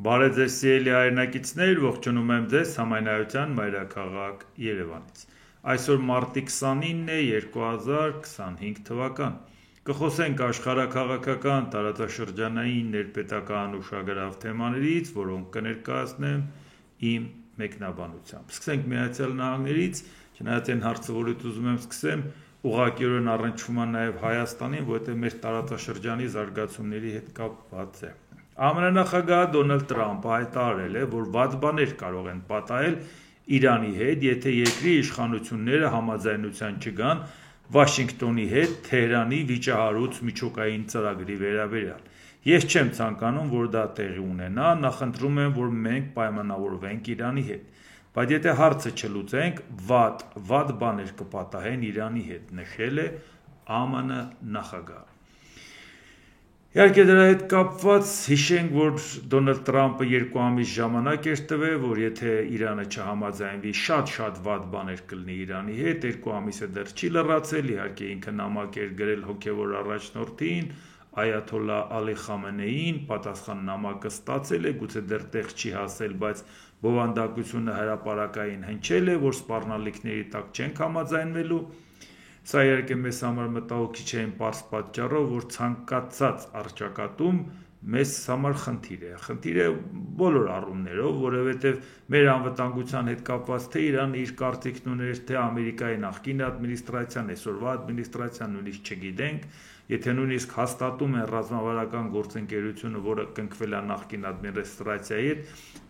Բարև ձեզ սիրելի հայրենակիցներ, ողջունում եմ ձեզ Համայնայության մայրաքաղաք Երևանից։ Այսօր մարտի 29 է 2025 թվական։ Կխոսենք աշխարհաքաղաքական, տարածաշրջանային, ներպետական ուշագրավ թեմաներից, որոնք կներկայացնեմ իմ մեկնաբանությամբ։ Սկսենք Միացյալ Նահանգներից, չնայած այն հարցը, որից ուզում եմ սկսեմ, ուղղակիորեն առնչվում է նաև Հայաստանին, որովհետև մեր տարածաշրջանի զարգացումների հետ կապված է։ ԱՄՆ նախագահ Դոնալդ Տրամփը հայտարարել է, որ վատ բաներ կարող են պատահել Իրանի հետ, եթե երկրի իշխանությունները համաձայնության չգան Վաշինգտոնի հետ Թեհրանի վիճահարույց միջուկային ծրագրի վերաբերյալ։ Ես չեմ ցանկանում, որ դա տեղի ունենա, նախընտրում եմ, որ մենք պայմանավորվենք Իրանի հետ, բայց եթե հարցը չլուծենք, վատ բաներ կպատահեն Իրանի հետ, նշել է ԱՄՆ նախագահը։ Իհարկե դրա հետ կապված հիշենք, որ Դոնալդ Տրամփը 2 ամիս ժամանակ էր տվել, որ եթե Իրանը չհամաձայնվի, շատ վատ բաներ կլինի Իրանի հետ, 2 ամիսը դեռ չի լրացել, իհարկե ինքը նամակ էր գրել հոգևոր առաջնորդին, Այաթոլլահ Ալի Խամենեիին, պատասխան նամակը ստացել է, գուցե դեռ տեղ չի հասել, բայց բովանդակությունը հրապարակային հնչել է, որ սպառնալիքների տակ չենք համաձայնվելու։ Սա իհարկե մեզ համար մտահոգիչ է այն պարզ պատճառով, որ ցանկացած առճակատում մեզ համար խնդիր է բոլոր առումներով, որովհետև մեր անվտանգության հետ կապված թե Իրանը իր կարծիքն ուներ, թե Ամերիկայի նախկին ադմինիստրացիան, այսօրվա ադմինիստրացիան, նույնիսկ չգիտենք, եթե նույնիսկ հաստատում են ռազմավարական գործընկերությունը, որը կնքվել է նախկին ադմինիստրացիայի հետ,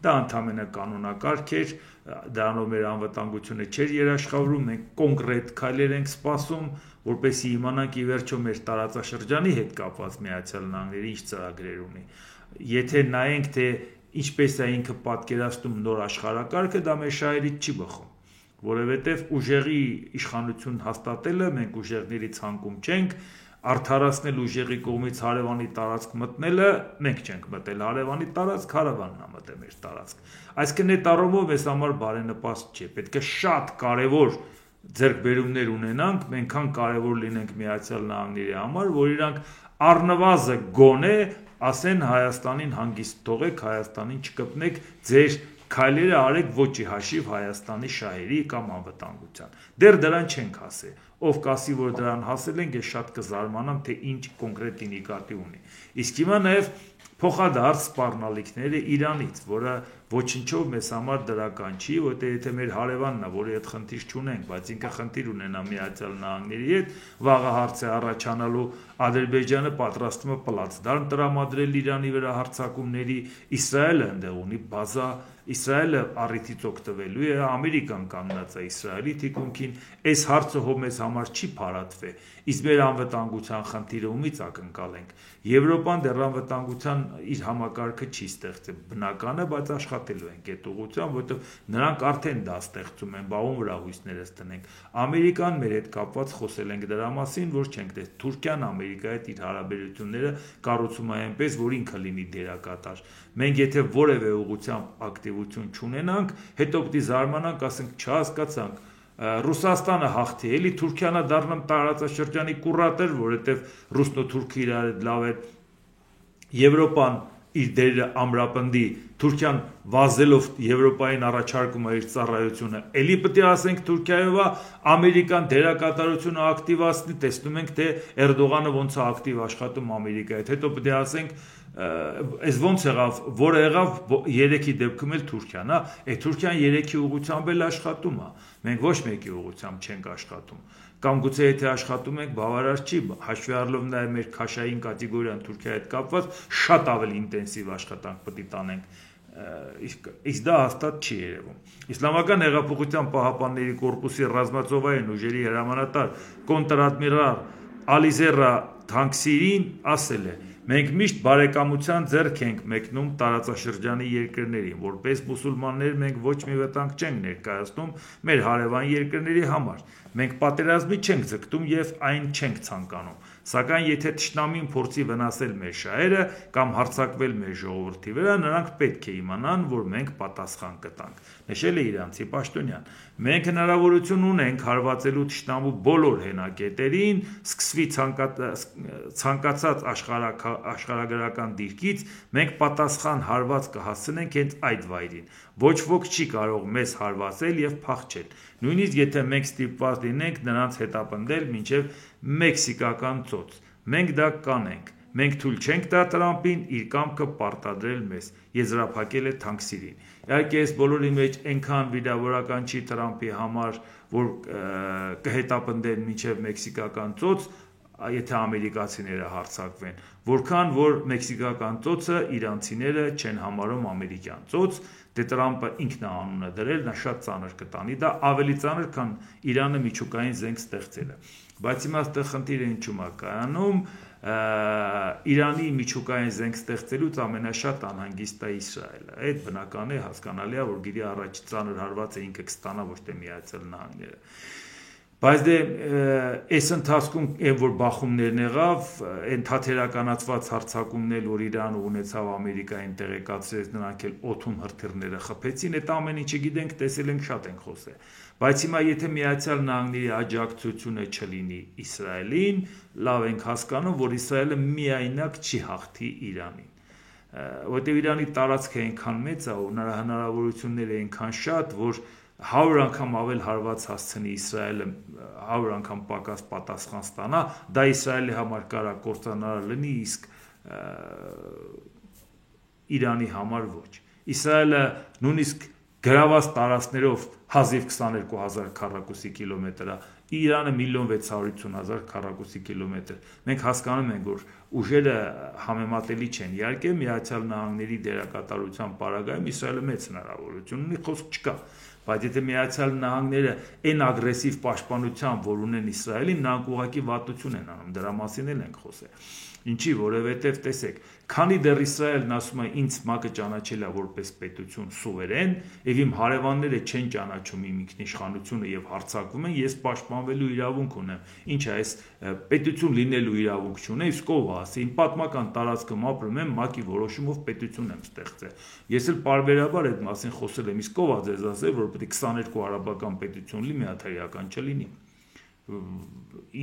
դա ընդհանրապես կանոնակարգ էր, դրանով մեր անվտանգությունը չէր երաշխավորում, մենք կոնկրետ քայլեր ենք սպասում, որպեսզի իմանանք ի վերջո մեր տարածաշրջանի հետ կապված Միացյալ Նահանգները ինչ ծրագրեր ունի։ Եթե նայենք, թե ինչպես է ինքը պատկերացնում նոր աշխարհակարգը, դա մեր շահերից չի բխում, որովհետև ուժեղի իշխանություն հաստատելը մենք ուժեղների ցանկում չենք, արդարացնել ուժեղի կողմից հարևանի տարածք մտնելը, մենք չենք մտել հարևանի տարածք, հարևանն է մտել մեր տարածք։ Այսինքն այդ առումով մեզ համար բարենպաստ չէ, պետք է շատ կարևոր ձեռքբերումներ ունենանք, այնքան կարևոր լինենք Միացյալ Նահանգների համար, որ իրանք առնվազն գոնե ասեն Հայաստանին հանգիստ թողեք, Հայաստանին չկպնեք, ձեր քայլերը արեք ոչ ի հաշիվ Հայաստանի շահերի կամ անվտանգության։ Դեռ դրան չենք հասել։ Ով կասի, որ դրան հասել ենք, ես շատ կզարմանամ, թե ինչ կոնկրետ ինդիկատիվ ունի։ Իսկ հիմա նաև փոխադարձ սպառնալիքները Իրանից, որը ոչնչով մեզ համար դրական չի, որտեղ եթե մեր հարևանն է, որի հետ խնդիր չունենք, բայց ինքը խնդիր ունենա Միացյալ Նահանգների հետ, վաղը հարց է առաջանալու Ադրբեջանը պատրաստվում է պլացդարմ տրամադրել Իրանի վրա հարձակումների, Իսրայելը ընդեղ ունի բազա, Իսրայելը առիթից օգտվելու է, Ամերիկան կանգնած է Իսրայելի թիկունքին, այս հարցը հո մեզ համար չի փարատվել, իսկ մեր անվտանգության խնդիրը ումից ակնկալենք։ Եվրոպան դեռ անվտանգության իր համակարգը չի ստեղծել, բնական է, բայց աշխատելու ենք այդ ուղղությամբ, որովհետև նրանք արդեն դա ստեղծում են, բա ում վրա հույսներս տնենք։ Ամերիկան մեր հետ կապված խոսել ենք դրա մասին, որ չենք դες Թուրքիան Ամերիկայի հետ իր հարաբերությունները կառուցում է այնպես, որ ինքը լինի դերակատար։ Մենք եթե որևէ ուղղությամբ ակտիվություն չունենանք, հետո պիտի զարմանանք, ասենք չհասկացանք, Ռուսաստանը հաղթի, էլի Թուրքիանը դառնամ տարածաշրջանի կուրատեր, որովհետև ռուսնո-թուրքը իրար հետ լավ է, Եվրոպան իր դերը ամրապնդի, Թուրքիան վազելով Եվրոպային առաջարկում է իր ծառայությունը, էլի պետք է ասենք Թուրքիայով Ամերիկան դերակատարությունը ակտիվացնի, տեսնում ենք, թե Էրդողանը ոնց է ակտիվ աշխատում Ամերիկայի հետ, հետո պետք է ասենք այս ոնց եղավ, որը եղավ 3-ի դեպքում էլ Թուրքիան, Թուրքիան 3-ի ուղղությամբ էլ աշխատում է, մենք ոչ մեկի ուղղությամբ չենք աշխատում, կամ գուցե եթե աշխատում ենք, բավարար չի, հաշվի առնելով նաև մեր քաշային կատեգորիան Թուրքիայի հետ կապված, շատ ավելի ինտենսիվ աշխատանք պետք է տանենք, իսկ դա հաստատ չի երևում։ Իսլամական հեղափոխության պահապանների կորպուսի ռազմածովային ուժերի հրամանատար կոնտրադմիրալ Ալիզերա Թանկսիրին ասել է. Մենք միշտ բարեկամության ձեռք ենք մեկնում տարածաշրջանի երկրներին, որպես մուսուլմաններ մենք ոչ մի վտանգ չենք ներկայացնում մեր հարևան երկրների համար։ Մենք պատերազմի չենք ձգտում եւ այն չենք ցանկանում։ Սակայն եթե թշնամին փորձի վնասել մեր շահերը կամ հարձակվել մեր ժողովրդի վրա, նրանք պետք է իմանան, որ մենք պատասխան կտանք, նշել է իրանցի պաշտոնյան։ Մենք հնարավորություն ունենք հարվածելու թշնամու բոլոր հենակետերին, սկսվի ցանկացած աշխարհագրական դիրքից, մենք պատասխան հարված կհասցնենք հենց այդ վայրին։ Ոչ ոք չի կարող մեզ հարվածել և փախչել, նույնիսկ եթե մենք ստիպված լինենք նրանց հետապնդել մինչև մեքսիկական ծոց։ Մենք դա կանենք։ Մենք թույլ չենք տա Տրամփին իր կամքը պարտադրել մեզ, եզրափակել է Թանկսիրին։ Իհարկե այս բոլորի մեջ այնքան վիրավորական չի Տրամփի համար, որ կհետապնդեն մինչև մեքսիկական ծոց, եթե ամերիկացիները հարձակվեն, որքան որ մեքսիկական ծոցը իրանցիները չեն համարում ամերիկյան ծոց, դե Տրամփը ինքն է անունը դրել, նա շատ ծանր կտանի, դա ավելի ծանր, քան Իրանը միջուկային զենք ստեղծելը։ Բայց հիմա այստեղ խնդիրը ինչու՞մ է կայանում, Իրանի միջուկային զենք ստեղծելուց ամենաշատ անհանգիստ է Իսրայելը։ Այդ բնական է, հասկանալի է, որ գիտի առաջ ծանր հարվածը ինքը կստանա, ոչ թե Միացյալ Նահանգները։ Բայց դե այս ընթացքում այն որ բախումներն եղավ, այն թատերականացված հարձակումներ, որ Իրանը ունեցավ Ամերիկային տեղեկացրեց, նրանք էլ օդում հրթիռները խփեցին, այդ ամեն ինչը գիտենք, տեսել ենք, շատ ենք խոսել։ Բայց հիմա եթե Միացյալ Նահանգների աջակցությունը չլինի Իսրայելին, լավ ենք հասկանում, որ Իսրայելը միայնակ չի հաղթի Իրանին, որտեղ Իրանի տարածքը այնքան մեծ է ու նրա հնարավորությունները այնքան շատ, որ 100 անգամ ավել հարված հասցնի Իսրայելը 100 անգամ պակաս պատասխան ստանա, դա Իսրայելի համար կարա կործանարար լինի, իսկ Իրանի համար ոչ։ Իսրայելը նույնիսկ գրաված տարածքներով հազիվ 22,000 քառակուսի կիլոմետր է, Իրանը 1,650,000 քառակուսի կիլոմետր։ Մենք հասկանում ենք, որ ուժերը համեմատելի չեն։ Իհարկե Միացյալ Նահանգների դերակատարության պարագայում Իսրայելը մեծ հնարավորություն ունի, խոսք չկա։ Բայց եթե Միացյալ Նահանգները այն ագրեսիվ պաշտպանությամբ, որ ունեն Իսրայելին, նրանք ուղղակի վատություն են անում, դրա մասին էլ ենք խոսել։ Ինչի, որովհետև տեսեք, քանի դեռ Իսրայելն ասում է ինձ ՄԱԿ-ը ճանաչել է որպես պետություն սուվերեն, եւ իմ հարևանները չեն ճանաչում իմ ինքնիշխանությունը եւ հարձակվում են, ես պաշտպանվելու իրավունք ունեմ։ Ինչ է, այս պետություն լինելու իրավունք չունեմ, իսկ ով ասի, իմ պատմական տարածքում ապրում եմ, ՄԱԿ-ի որոշումով պետություն եմ ստեղծել։ Ես էլ պարբերաբար այդ մասին խոսել եմ, իսկ ով է ձեզ ասել, որ պետք է 22 արաբական պետություն լինի, միաթարյական չլինի։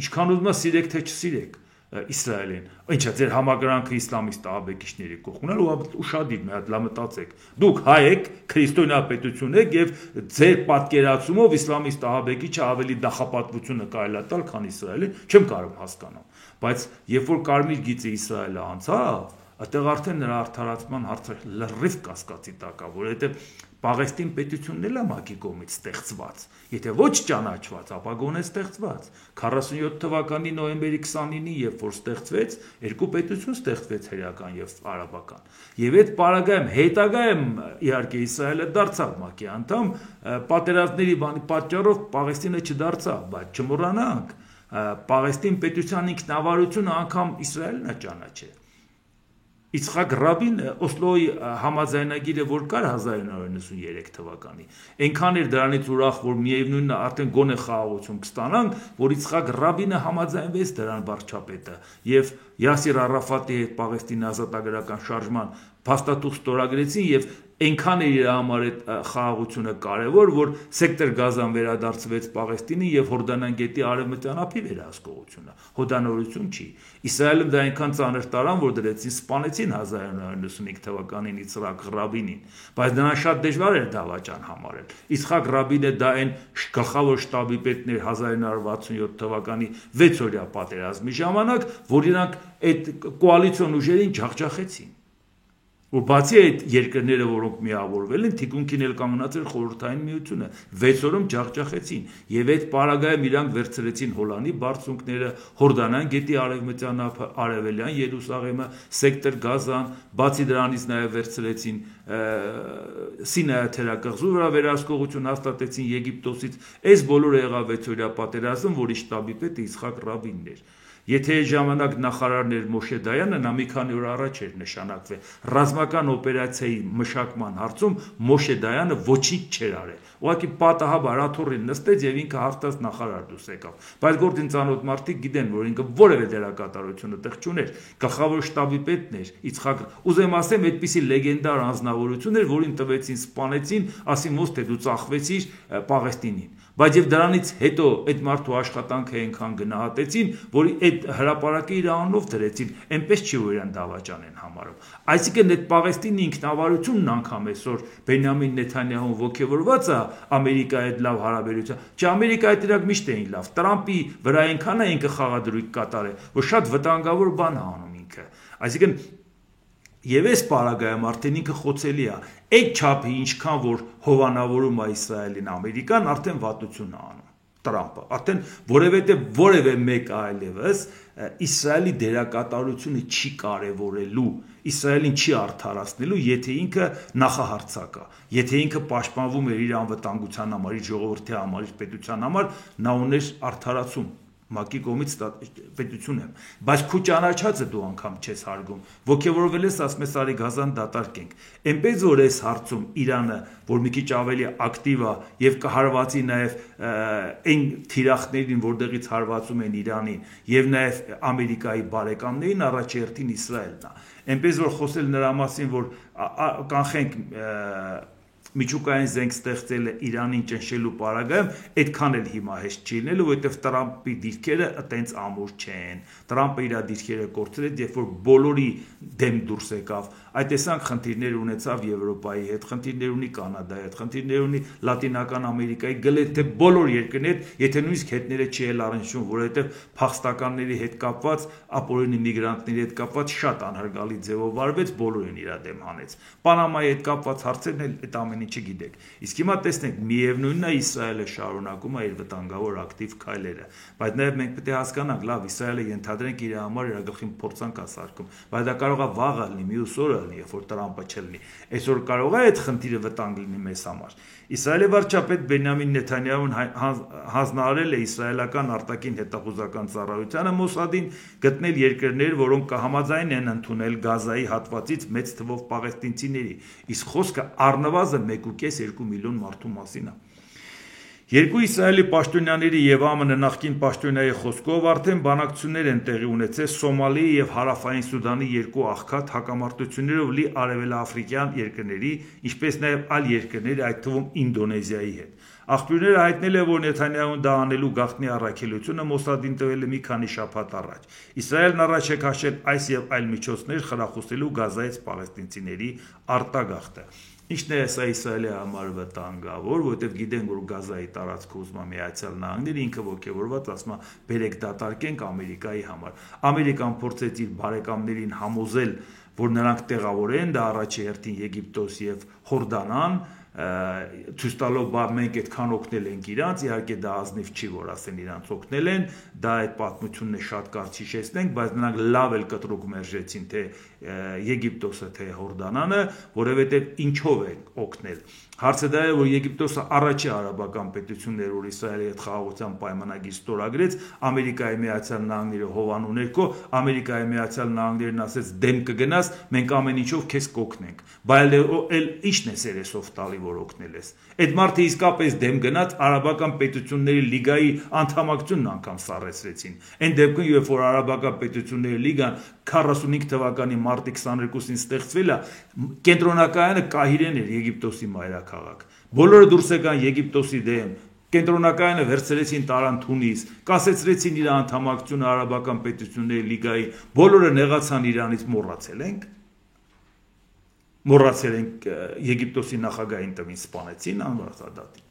Ինչքան ուզում եք սիրեք թե չսիրեք Իսրայելին, ինչա ձեր համակրանքը իսլամիստ ահաբեկիչների կողմն է, ուշադիր մի հատ լա մտածեք։ Դուք հայ եք, քրիստոնյա պետություն եք եւ ձեր պատկերացումով իսլամիստ ահաբեկիչը ավելի դախապատվությունը կարելի է տալ, քան Իսրայելին, չեմ կարող հասկանալ։ Բայց երբ որ Կարմիր գիծը Իսրայելը անցավ, այդտեղ արդեն նրա արդարացման հարցը լրիվ կասկածի տակ է, որովհետեւ Պաղեստին պետությունն էլ է ՄԱԿ-ի կողմից ստեղծված, եթե ոչ ճանաչված, ապա գոնե ստեղծված։ 47 թվականի նոյեմբերի 29-ին, երբ որ ստեղծվեց, երկու պետություն ստեղծվեց հրեական եւ արաբական։ Եվ այդ պարագայում հետագայում իհարկե Իսրայելը դարձավ ՄԱԿ-ի անդամ, պատերազմների պատճառով Պաղեստինը չդարձավ, բայց չմոռանանք, Պաղեստին պետության ինքնավարությունը անգամ Իսրայելն է ճանաչել։ Իցխակ Ռաբինը Օսլոյի համաձայնագիրը որ կար 1993 թվականի, այնքան էր դրանից ուրախ, որ միևնույնն է արդեն գոնե խաղաղություն կստանանք, որ Իցխակ Ռաբինը համաձայնվեց դրան վարչապետը եւ Յասիր Արաֆատի հետ Պաղեստինի ազատագրական շարժման փաստաթուղթ ստորագրեցին եւ այնքան է իր համար այդ խաղաղությունը կարևոր, որ սեկտոր Գազան վերադարձվեց Պաղեստինի եւ Հորդանան գետի արևմտյան ափի վերահսկողությունը։ Հոդանորություն չի։ Իսրայելը դա այնքան ծանր տարան, որ դրեցին սպանեցին 1995 թվականին Իցխակ Ռաբինին, բայց նրան շատ դժվար էր դավաճան համարել։ Իցխակ Ռաբինը դա այն գլխավոր շտաբի պետն էր 1967 թվականի 6-օրյա պատերազմի ժամանակ, որ իրանք այդ կոալիցիոն ուժերին ջախջախեցին։ Ու բացի այդ երկրները, որոնք միավորվել են, թիկունքին էլ կանգնած էր խորհրդային միությունը, 6 օրում ջախջախեցին, եւ այդ պարագայում իրանք վերցրեցին Հոլանի բարձունքները, Հորդանան գետի արևմտյան ափը, արևելյան Երուսաղեմը, սեկտոր Գազան, բացի դրանից նաեւ վերցրեցին Սինայի թերակղզու վրա վերահսկողություն հաստատեցին Եգիպտոսից, այս բոլորը եղավ 6-օրյա պատերազմ, որի շտաբի պետը Իցխակ Ռաբինն էր։ Եթե այդ ժամանակ նախարարներ Մոշե Դայանը նա մի քանի օր առաջ էր նշանակվել ռազմական օպերացիայի մշակման հարցում Մոշե Դայանը ոչինչ չէր արել ուղղակի պատահաբար աթոռին նստեց եւ ինքը հաղթած նախարար դուրս եկավ բայց գործին ծանոթ մարդիկ գիտեն որ ինքը որևէ դերակատարություն տեղ չուներ գլխավոր շտաբի պետն էր Իցխակ ուզեմ ասեմ այդպիսի լեգենդար անձնավորություն էր որին տվեցին սպանեցին ասին ոնց թե դու ծախվեցիր Պաղեստինին բայց եւ դրանից հետո այդ մարդու աշխատանքը այնքան գնահատեցին որ այդ հրապարակը իր անունով դրեցին այնպես չի որ իրան դավաճան են համարում այսինքն այդ Պաղեստինի ինքնավարությունն անգամ այսօր Բենյամին Նեթանյահուն ողջավորված է Ամերիկայի հետ լավ հարաբերություն չէ Ամերիկայի հետ իրակ միշտ էին լավ Տրամպի վրա այնքան է ինքը խաղադրույք կատարել որ շատ վտանգավոր բան է անում ինքը այսինքն Եվ այս պարագայում արդեն ինքը խոցելի է այդ չափի ինչքան որ հովանավորում է Իսրայելին Ամերիկան արդեն վատություն է անում Տրամպը արդեն որևէ մեկ այլևս Իսրայելի դերակատարությունը չի կարևորելու Իսրայելին չի արդարացնելու եթե ինքը նախահարցակ է եթե ինքը պաշտպանվում է իր անվտանգության համար իր ժողովրդի համար իր պետության համար նա ուներ արդարացում Մակի կողմից պետություն եմ բայց քու ճանաչածը դու անգամ չես հարգում ոգևորվել ես ասում ես արի գազան դատարկենք այնպես որ այս հարցում Իրանը որ մի քիչ ավելի ակտիվ է եւ կհարվածի նաեւ այն թիրախներին որտեղից հարվածում են Իրանին եւ նաեւ Ամերիկայի բարեկամներին առաջերտին Իսրայելն է այնպես որ խոսել նրա մասին որ կանխենք միջուկային զենք ստեղծելը Իրանին ճնշելու պարագայում այդքան էլ հիմա հեշտ չի լինելու որովհետև Տրամպի դիրքերը այտենց ամուր չեն Տրամպը իր դիրքերը կորցրեց երբ որ բոլորի դեմ դուրս եկավ այդ տեսակ խնդիրներ ունեցավ Եվրոպայի հետ խնդիրներ ունի Կանադայի հետ խնդիրներ ունի Լատինական Ամերիկայի գլեթե բոլոր երկրներ եթե նույնիսկ հետները չի էլ առնչվում որովհետև փախստականների հետ կապված ապօրինի միգրանտների հետ կապված շատ անհարգալի ձևով վարվեց բոլորին իր դեմ հանեց Պանամայի հետ կապված հարցերն էլ այդ ամեն ինչը գիտեք իսկ հիմա տեսնենք միևնույնն է Իսրայելը շարունակում է իր վտանգավոր ակտիվ քայլերը բայց նաև մենք պետք է հասկանանք լավ Իսրայելը ենթադրենք իր համար իր գլխին փորձանք ասարկում բայց դա կարող է վաղը լինի մյուս օրը լինի երբ որ Տրամպը չլինի այսօր կարող է այդ խնդիրը վտանգ լինի մեզ համար Իսրայելի վարչապետ Բենյամին Նեթանյահուն հանձնարարել է իսրայելական արտաքին հետախուզական ծառայությանը Մոսադին գտնել երկրներ, որոնք կհամաձայնեն ընդունել Գազայի հատվածից մեծ թվով պաղեստինցիների, իսկ խոսքը առնվազն 1.5-2 միլիոն մարդու մասին է։ Երկու Իսրայելի պաշտոնյաների եւ ԱՄՆ նախկին պաշտոնյայի խոսքով արդեն բանակցություններ են տեղի ունեցել Սոմալիի եւ Հարավային Սուդանի երկու աղքատ հակամարտություններով լի արևելաաֆրիկյան երկրների, ինչպես նաեւ այլ երկրների, այդ թվում Ինդոնեզիայի հետ։ Աղբյուրները հայտնել են, որ Նեթանյահուն դա անելու գաղտնի առաքելությունը Մոսադին տվել է մի քանի շաբաթ առաջ։ Իսրայելն առաջ է քաշել այս եւ այլ միջոցներ խրախուսելու Գազայից պաղեստինցիների արտագաղթը։ Ինչն է սա Իսրայելի համար վտանգավոր, որովհետև գիտեն, որ Գազայի տարածքը ուզում է Միացյալ Նահանգները ինքը ոգևորված ասում է բերեք դատարկենք Ամերիկայի համար։ Ամերիկան փորձեց իր բարեկամներին համոզել, որ նրանք տեղավորեն դա առաջի հերթին Եգիպտոս եւ Հորդանան, ցույց տալով բա մենք այդքան օգնել ենք իրանց, իհարկե դա ազնիվ չի, որ ասեն իրանց օգնել են, դա այդ պատմությունն է շատ կարճ հիշեցնենք, բայց նրանք լավ էլ կտրուկ մերժեցին թե Եգիպտոսը թե Հորդանանը, որովհետև ինչով են օգնել։ Հարցը դա է, որ Եգիպտոսը առաջի արաբական պետությունն էր, որ Իսրայելի հետ խաղաղության պայմանագիր ստորագրեց, Ամերիկայի Միացյալ Նահանգները հովանու ներքո, Ամերիկայի Միացյալ Նահանգներն ասեց դեմ կգնաս, մենք ամեն ինչով քեզ կօգնենք։ Բայց էլ ի՞նչն է սերեսով տալի, որ օգնել ես։ Այդ մարդը իսկապես դեմ գնաց արաբական պետությունների լիգայի անդամակցությունն անգամ սառեցրեցին։ Այն դեպքում, երբ որ արաբական պետությունների լիգան 45 թվականի մարտի 22-ին ստեղծվել է, կենտրոնակայանը Կահիրեն էր Եգիպտոսի մայրաքաղաք։ Բոլորը դուրս եկան Եգիպտոսի դեմ, կենտրոնակայանը վերցրեցին տարան Թունիս, կասեցրեցին իր անդամակցությունը արաբական պետությունների լիգայի, բոլորը նեղացան Իրանից մոռացել ենք Եգիպտոսի նախագահին տվին սպանեցին անվարտադատին։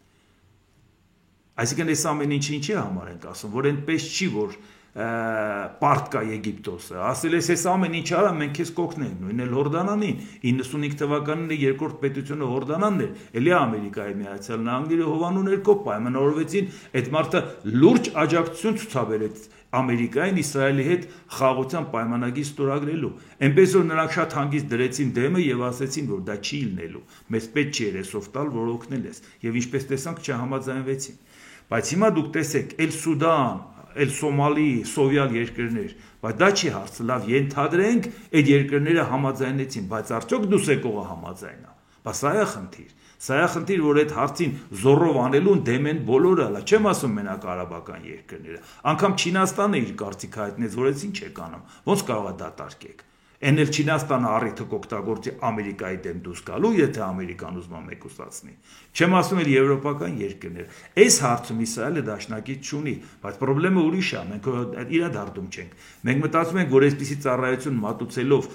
Այսինքն այս ամեն ինչը ինչի համար ենք ասում, որ այնպես չի, որ պարտ կա Եգիպտոսը, ասել ես այս ամեն ինչ արա մենք քեզ կօգնենք, նույնն էլ Հորդանանին, 95 թվականին երկրորդ պետությունը Հորդանանն էր, էլի Ամերիկայի Միացյալ Նահանգները հովանու ներքո պայմանավորվեցին, այդ մարդը լուրջ աջակցություն ցուցաբերեց Ամերիկային Իսրայելի հետ խաղաղության պայմանագիր ստորագրելու։ Այնպես որ նրանք շատ հանգիստ դրեցին դեմը եւ ասեցին, որ դա չի լինելու։ Մեզ պետք չի երեսով տալ, որ օգնել ես։ Եվ ինչպես տեսանք չհամաձայնվեցին։ Բայց հիմա դուք տեսեք, Էլ Սուդան, էլ Սոմալի, սովյալ երկրներ, բայց դա չի հարցը, լավ ենթադրենք այդ երկրները համաձայնեցին, բայց արդյոք դուսեկողը համաձայնա, բայց սա է խնդիր, որ այդ հարցին զորով անելուն դեմ են բոլորը, չեմ ասում մենակ արաբական երկրները, անգամ Չինաստանը իր կարծիքը հայտնեց, որ այս ինչ եք անում, ոնց կարող է դատարկեք, Են էլ Չինաստանը առիթը կօգտագործի Ամերիկայի դեմ դուրս գալու, եթե Ամերիկան ուզում է մեկուսացնի։ Չեմ ասում էլ եվրոպական երկրներ։ Այս հարցում Իսրայելը դաշնակից չունի, բայց խնդրեմը ուրիշ է, մենք իրադարձում չենք։ Մենք մտածում ենք, որ այսպիսի ծառայություն մատուցելով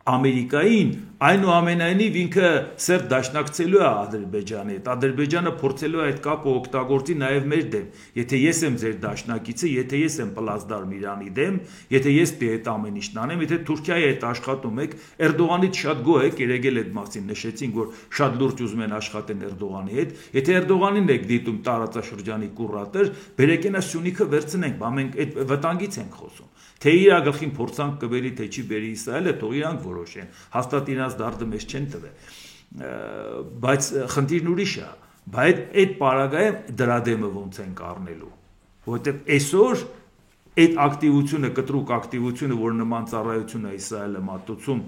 Ամերիկային, այնուամենայնիվ ինքը սերտ դաշնակցելու է Ադրբեջանի հետ, Ադրբեջանը փորձելու է այդ կապը օգտագործի նաև մեր դեմ, եթե ես եմ ձեր դաշնակիցը, եթե ես եմ պլազդարմ Իրանի դեմ, եթե ես պիտի այդ ամեն ինչն անեմ, եթե Թուրքիայի հետ աշխատում եք, Էրդողանից շատ գոհ եք, երեկ էլ այդ մասին նշեցինք, որ շատ լուրջ ուզում են աշխատեն Էրդողանի հետ, եթե Էրդողանին եք դիտում տարածաշրջանի կուրատեր, բերեք այն Սյունիքը վերցնենք, բա մենք այդ վտանգից ենք խոսում, թե իր գլխին փորձանք կբերի, թե չի բերի Իսրայելը, թող իրանք որոշեն, հաստատ իրանց դարդը մեզ չեն տվել, բայց խնդիրն ուրիշ է, բայց այդ պարագայում դրա դեմը ոնց են առնելու, որովհետև այսօր այդ ակտիվությունը, կտրուկ ակտիվությունը, որ նման ծառայություն է Իսրայելը մատուցում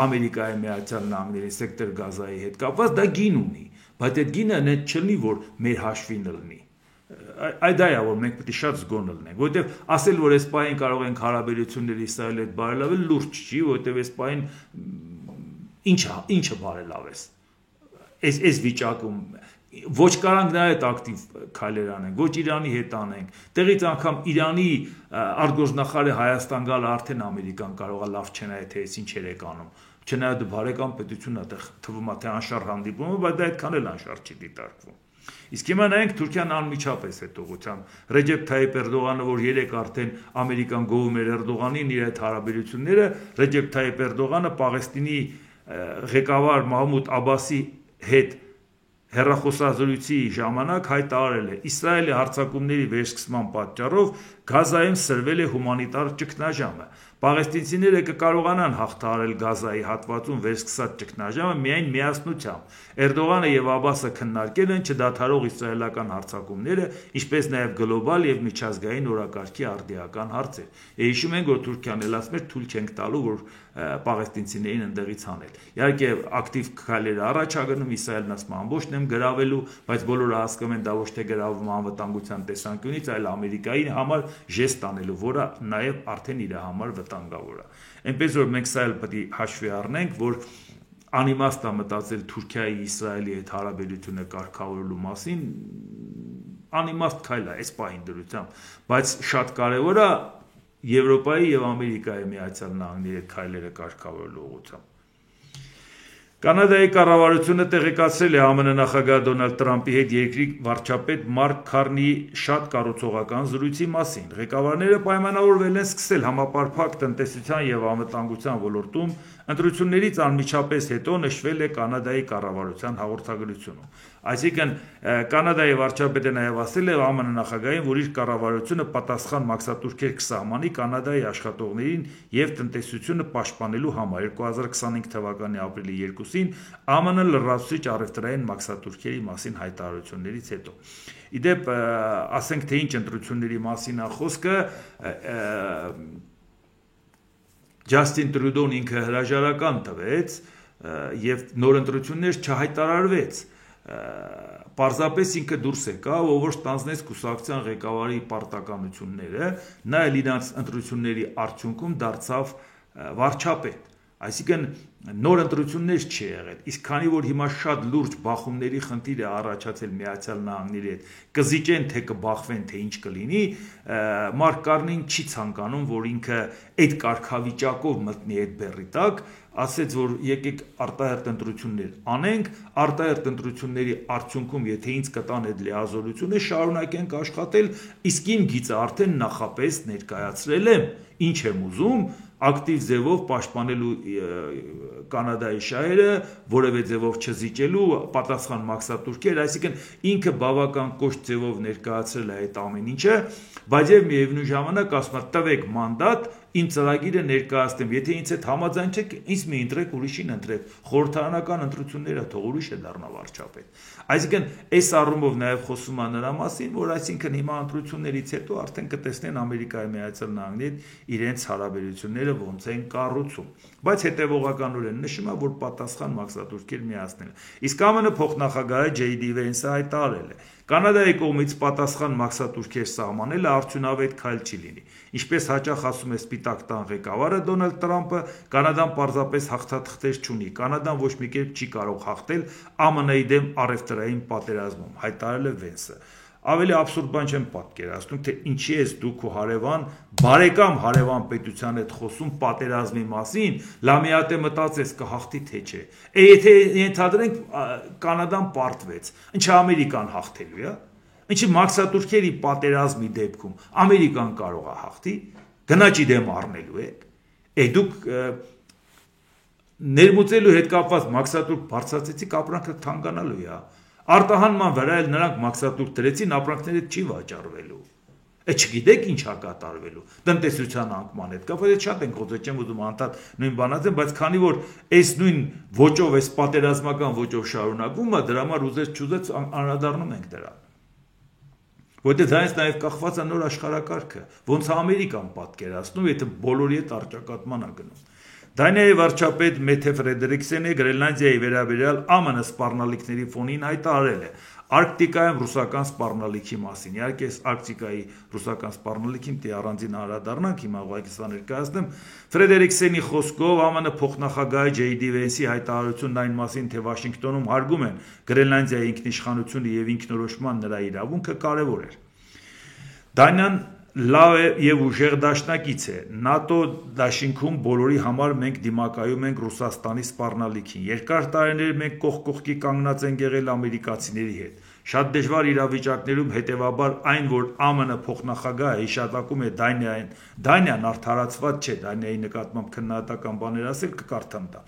Ամերիկայի Միացյալ Նահանգների սեկտոր Գազայի հետ կապված, դա գին ունի, բայց այդ գինը net չլինի, որ մեր հաշվին լինի։ Այդ դա է, որ մենք պետք է շատ զգոն լինենք, որովհետև ասել, որ այս պահին կարող ենք հարաբերությունները Իսրայելի հետ բարելավել, լուրջ չի, որովհետև այս պահին ինչը բարելավես։ Այս վիճակում ոչ կարանք նա այդ ակտիվ քայլեր անենք, ոչ Իրանի հետ անենք, տեղից անգամ Իրանի արտգործնախարարը Հայաստան գալ արդեն Ամերիկան կարող է լավ չնայե, թե այս ինչեր եք անում, չնայած բարեկամ պետությունն է, թվում է թե անշարժ հանդիպում է, բայց դա այդքան էլ անշարժ չի դիտարկվում։ Իսկ հիմա նայենք Թուրքիան անմիջապես այդ ուղղությամբ Ռեջեփ Թայիփ Էրդողանը, որ երեք արդեն Ամերիկան գովում էր Էրդողանին իր այդ հարաբերությունները, Ռեջեփ Թայիփ Էրդողանը Պաղեստինի ղեկավար Մահմուդ Աբասի հետ հեռախոսազրույցի ժամանակ հայտարարել է Իսրայելի հարձակումների վերսկսման պատճառով Գազայում սրվել է հումանիտար ճգնաժամը։ Պաղեստինցիները կկարողանան հաղթահարել Գազայի հատվածում վերսկսած ճգնաժամը միայն միասնությամբ։ Էրդողանը եւ Աբասը քննարկել են չդադարող իսրայելական հարձակումները, ինչպես նաեւ գլոբալ եւ միջազգային օրակարգի արդիական հարցեր։ Հիշում ենք, որ Թուրքիան էլ ասում էր թույլ չենք տալու, որ պաղեստինցիներին ընդեղից հանել։ Իհարկե ակտիվ քայլեր առաջ ա գնում, Իսրայելն ասում ամբողջն եմ գրավելու, բայց բոլորը հասկանում են դա ոչ թե գրավում անվտանգության տեսանկյունից, այլ Ամերիկայի համար ժեստ անելու, որը նաեւ արդեն իր համար վտանգավոր է։ Այնպես որ մենք սա էլ պետք է հաշվի առնենք, որ անիմաստ է մտածել Թուրքիայի Իսրայելի հետ հարաբերությունը կարգավորելու մասին, անիմաստ քայլ է այս պահին դրությամբ, բայց շատ կարևոր է Եվրոպայի եւ Ամերիկայի Միացյալ Նահանգների հետ քայլերը կարգավորելու ուղղությամբ։ Կանադայի կառավարությունը տեղեկացրել է ԱՄՆ նախագահ Դոնալդ Տրամփի հետ երկրի վարչապետ Մարկ Քարնիի շատ կառուցողական զրույցի մասին։ Ղեկավարները պայմանավորվել են սկսել համապարփակ տնտեսության եւ անվտանգության ոլորտում ընտրություններից անմիջապես հետո նշվել է Կանադայի կառավարության հաղորդագրությունում։ Այսինքն Կանադայի վարչապետը նաև ասել է ԱՄՆ նախագահին, որ իր կառավարությունը պատասխան մաքսատուրքեր կսահմանի Կանադայի աշխատողներին եւ տնտեսությունը պաշտպանելու համար 2025 թվականի ապրիլի 2-ին ԱՄՆ լրացուցիչ առևտրային մաքսատուրքերի մասին հայտարարություններից հետո։ Իդեպ ասենք թե ինչ ընտրությունների մասին է խոսքը, Ջասթին Տրյուդոն ինքը հրաժարական տվեց եւ նոր ընտրություններ չհայտարարվեց։ Պարզապես ինքը դուրս եկավ, ով ստանձնեց կուսակցության ղեկավարի պարտականությունները, նա էլ իրանց ընտրությունների արդյունքում դարձավ վարչապետ։ Այսինքն նոր ընտրություններ չի եղել, իսկ քանի որ հիմա շատ լուրջ բախումների խնդիր է առաջացել Միացյալ Նահանգների հետ, կզիջեն թե կբախվեն, թե ինչ կլինի, Մարկ Կարնին չի ցանկանում, որ ինքը այդ կարգավիճակով մտնի այդ բեռի տակ, ասեց, որ եկեք արտահերտ ընտրություններ անենք, արտահերտ ընտրությունների արդյունքում, եթե ինձ կտան այդ լիազորությունը, շարունակենք աշխատել, իսկ իմ գիծը արդեն նախապես ներկայացրել եմ, ինչ եմ ուզում, ակտիվ ձևով պաշտպանելու Կանադայի շահերը, որևէ ձևով չզիջելու, պատասխան մաքսատուրքեր, այսինքն ինքը բավական կոշտ ձևով ներկայացրել է այդ ամեն ինչը, բայց եւ միևնույն ժամանակ ասում է տվեք մանդատ, իմ ծրագիրը ներկայացնեմ, եթե ինձ հետ համաձայն չեք, ինձ մի ընտրեք, ուրիշին ընտրեք, խորհրդարանական ընտրությունները թող ուրիշը դառնա վարչապետ։ Այսինքն այս առումով նաև խոսում է նրա մասին, որ այսինքն հիմա ընտրություններից հետո արդեն կտեսնեն Ամերիկայի Միացյալ Նահանգների իրենց հարաբերությունները ոնց են կառուցում, բայց հետևողականորեն նշում է, որ պատասխան մաքսատուրքեր միացնել։ Իսկ ԱՄՆ փոխնախագահը J.D. Vance-ը հայտարարել է. Կանադայի կողմից պատասխան մաքսատուրքեր սահմանելը արդյունավետ քայլ չի լինի։ Ինչպես հաճախ ասում է Սպիտակ տան ղեկավարը Դոնալդ Տրամպը, Կանադան պարզապես հաղթաթղթեր չունի, Կանադան ոչ մի կերպ չի կարող հաղթել ԱՄՆ-ի դեմ առևտրային պատերազմում, հայտարարել է Վենսը։ Ավելի աբսուրդ բան չեմ պատկերացնում, թե ինչի ես դուք ու հարևան, բարեկամ հարևան պետության հետ խոսում պատերազմի մասին, լամիատե մտածես կհաղթի թե չէ։ Եթե ենթադրենք Կանադան պարտվեց, ինչը Ամերիկան հաղթելու է, ինչի մաքսատուրքերի պատերազմի դեպքում Ամերիկան կարող է հաղթի, գնաճի դեմ առնելու եք, դուք ներմուծելու հետ կապված մաքսատուրք բարձրացեցիք, ապրանքը թանկանալու է։ Արտահանման վրա էլ նրանք մաքսատուրք դրեցին, ապրանքները չի վաճառվելու։ Չգիտեք ինչ է կատարվելու։ Տնտեսության անկման հետ կապված շատ ենք խոսել, չեմ ուզում անդադ նույն բանացեմ, բայց քանի որ այս նույն ոճով, այս պատերազմական ոճով շարունակվում է, դրա համար ուզեց չուզեց անդրադառնում ենք դրան։ Որտեղ դրանից նաև կախված է նոր աշխարհակարգը, ոնց է Ամերիկան պատկերացնում, եթե բոլորի հետ առճակատման է գնում։ Դանիայի վարչապետ Մեթե Ֆրեդերիկսենը Գրենլանդիայի վերաբերյալ ԱՄՆ սպառնալիքների ֆոնին հայտարարել է Արկտիկայում ռուսական սպառնալիքի մասին։ Իհարկե, Արկտիկայի ռուսական սպառնալիքին դե առանձին անդրադառնանք, հիմա ուղղակի ներկայացնեմ։ Ֆրեդերիկսենի խոսքով ԱՄՆ փոխնախագահ J.D. Vance-ի հայտարարությունն այն մասին, թե Վաշինգտոնում հարգում են Գրենլանդիայի ինքնիշխանությունը եւ ինքնորոշման նրա իրավունքը կարեւոր էր։ Դանիան լավ է եւ ուժեղ դաշնակից է։ ՆԱՏՕ դաշինքում բոլորի համար մենք դիմակայում ենք Ռուսաստանի սպառնալիքին։ Երկար տարիներ մենք կողք կողքի կանգնած ենք եղել ամերիկացիների հետ։ Շատ դժվար իրավիճակներում հետևաբար այն, որ ԱՄՆ փոխնախագահը հիշատակում է Դանիան արդարացված չէ, Դանիայի նկատմամբ քննադատական բաներ ասել կկարդամ դա։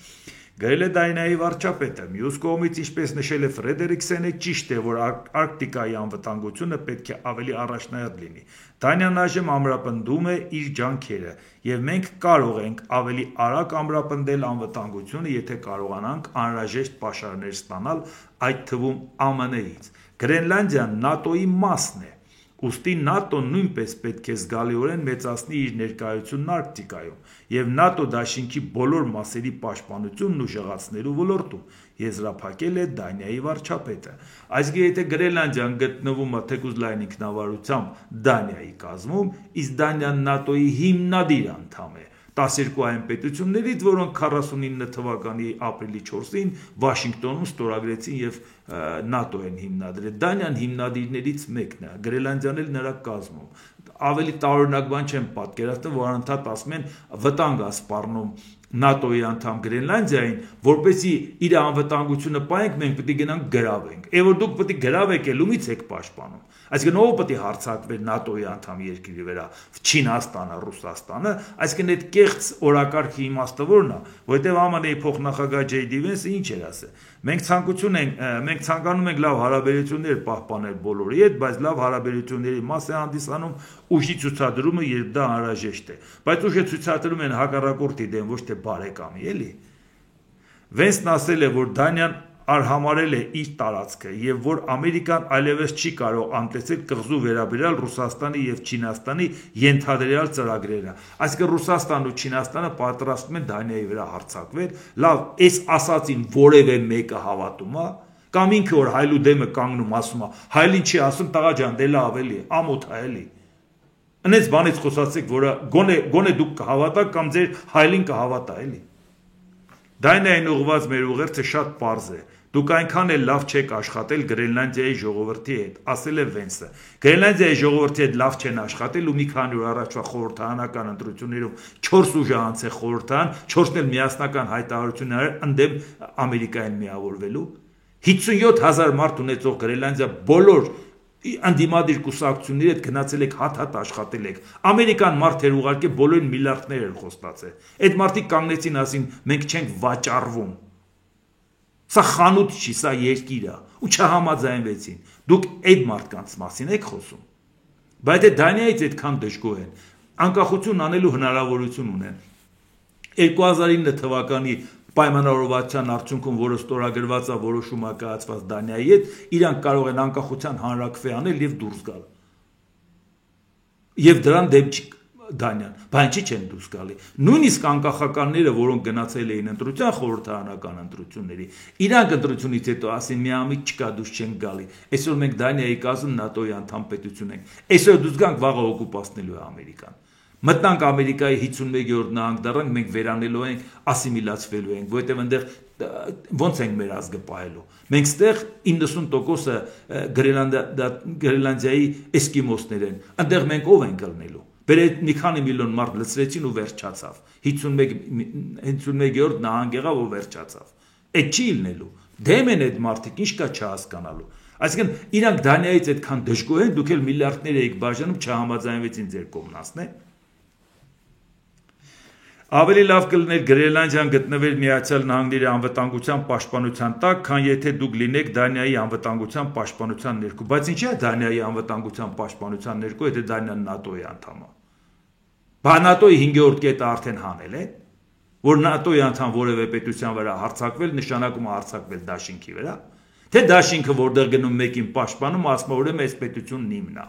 Գրել է Դանիայի վարչապետը։ Մյուս կողմից, ինչպես նշել է Ֆրեդերիկսենը, ճիշտ է, որ Արկտիկայի անվտանգությունը պետք է ավելի առաջնահերթ լինի։ Դանիան այժմ ամրապնդում է իր ջանքերը, եւ մենք կարող ենք ավելի արագ ամրապնդել անվտանգությունը, եթե կարողանանք անհրաժեշտ պաշարներ ստանալ, այդ թվում ԱՄՆ-ից։ Գրենլանդիան ՆԱՏՕ-ի մասն է։ Ուստի ՆԱՏՕ-ն նույնպես պետք է զգալիորեն մեծացնի իր ներկայությունն Արկտիկայում եւ ՆԱՏՕ դաշինքի բոլոր մասերի պաշտպանությունն ուժեղացնելու ոլորտում, եզրափակել է Դանիայի վարչապետը։ Այսինքն, եթե Գրենլանդիան գտնվում է թեկուզ լայն ինքնավարությամբ Դանիայի կազմում, իսկ Դանիան ՆԱՏՕ-ի հիմնադիր անդամ է 12 այն պետություններից, որոնք 49 թվականի ապրիլի 4-ին Վաշինգտոնում ստորագրեցին եւ ՆԱՏՕ են հիմնադրել։ Դանիան հիմնադիրներից մեկն է, Գրենլանդիան էլ նրա կազմում։ Ավելի տարօրինակ բան չեմ պատկերացնում, որ անընդհատ ասում են վտանգ է սպառնում ՆԱՏՕ-ի անդամ Գրենլանդիային, որպեսզի իր անվտանգությունը պահենք, մենք պետք է գնանք գրավենք։ Որ դուք պետք է գրավեք, ելումից եք պաշտպանում։ Այսինքն ով պետք է հարձակվեր ՆԱՏՕ-ի անդամ երկրի վրա, Չինաստանը, Ռուսաստանը, այսինքն այդ կեղծ օրակարգի իմաստը որն է, որովհետև ԱՄՆ-ի փոխնախագահ J.D. Vance-ը ինչ էր ասել։ Մենք ցանկանում ենք լավ հարաբերություններ պահպանել բոլորի հետ, բայց լավ հարաբերությունների մաս է հանդիսանում ուժի ցուցադրումը, երբ դա անհրաժեշտ է։ Բայց ուժը ցուցադրում են հակառակորդի դեմ, ոչ թե բարեկամի, էլի։ Վենսն ասել է, որ Դանիան արհամարել է իր տարածքը եւ որ Ամերիկան այլևս չի կարող անտեսել կղզու վերաբերյալ Ռուսաստանի եւ Չինաստանի ենթադրյալ ծրագրերը։ Այսինքն Ռուսաստանն ու Չինաստանը պատրաստվում են Դանիայի վրա հարձակվել։ Լավ, այս ասածին որևէ մեկը հավատում է, կամ ինքը որ հայլու դեմը կանգնում ասում է, հայլին չի ասում տղա ջան, դե լավ էլի, ամոթ է էլի։ Անից բանից խոսացեք, որը գոնե դուք կհավատաք կամ ձեր հայլին կհավատա էլի։ Դանիային ուղղված մեր ուղերձը շատ պարզ է։ Դուք այնքան էլ լավ չեք աշխատել Գրենլանդիայի ժողովրդի հետ, ասել է Վենսը։ Գրենլանդիայի ժողովրդի հետ լավ չեն աշխատել ու մի քանի օր առաջվա խորհրդարանական ընտրություններում 4 ուժ անց է խորհրդան, 4-ն էլ միասնական հայտարարություններ ընդդեմ Ամերիկային միավորվելու։ 57,000 մարդ ունեցող Գրենլանդիա բոլոր անդիմադիր կուսակցությունների հետ գնացել եք հատ-հատ աշխատել եք։ Ամերիկան մարդեր ուղարկե բոլորին միլիարդներ են խոստացել։ Այդ մարդիկ կանգնեցին ասին մենք չենք վաճառվում։ Սա խանութ չի, սա երկիր է, ու չհամաձայնվեցին։ Դուք այդ մարդկանց մասին եք խոսում։ Բայց եթե Դանիայից այդքան դժգոհ են, անկախություն անելու հնարավորություն ունեն։ 2009 թվականի պայմանավորվածության արդյունքում, որը ստորագրված է որոշումը կայացված Դանիայի հետ, իրանք կարող են անկախության հանրաքվե անել եւ դուրս գալ։ Եվ դրան դեմ չի Դանիան, բայց ինչի չեն դուրս գալի։ Նույնիսկ անկախականները, որոնք գնացել էին ընտրության, խորհրդարանական ընտրությունների, իրանք ընտրությունից հետո ասին միամիտ չկա, դուրս չեն գալի։ Այսօր մենք Դանիայի կազմում ՆԱՏՕ-ի անդամ պետություն ենք։ Այսօր դուրս գանք, վաղը օկուպացնելու է Ամերիկան։ Մտնանք Ամերիկայի 51-րդ նահանգ դառնանք, մենք վերանելու ենք, ասիմիլացվելու ենք, որովհետև այնտեղ ոնց ենք մեր ազգը պահելու։ Մենք ստեղ 90% Գրենլանդիայի էսկիմոսներ են, այնտեղ մենք ով ենք ելնելու։ Բերეთ մի քանի միլիոն մարդ լցրեցին ու վերջացավ։ 51-րդ նահանգ եղավ ու վերջացավ։ Այդ չի ելնելու։ Դեմ են այդ մարդիկ, ինչ կա չհասկանալու։ Այսինքն իրանք Դանիայից այդքան դժգոհ են, դուք էլ միլիարդներ եք բաժանում, չհամաձայնվեցին ձեր կողմնացն է։ Ավելի լավ կլիներ Գրենլանդիան գտնվեր Միացյալ Նահանգների անվտանգության պաշտպանության տակ, քան եթե դուք լինեք Դանիայի անվտանգության պաշտպանության ներքո։ Բայց ինչի՞ է Դանիայի անվտանգության պաշտպանության ներքո, եթե Դանիան ՆԱՏՕ-ի անդամ է։ Բա ՆԱՏՕ-ի 5-րդ կետը արդեն հանել է, որ ՆԱՏՕ-ի անդամ որևէ պետության վրա հարձակվել, նշանակում է հարձակվել դաշինքի վրա։ Թե դաշինքը որտեղ գնում մեկին պաշտպանում, ասում է ուրեմն այս պետությունն իմն է։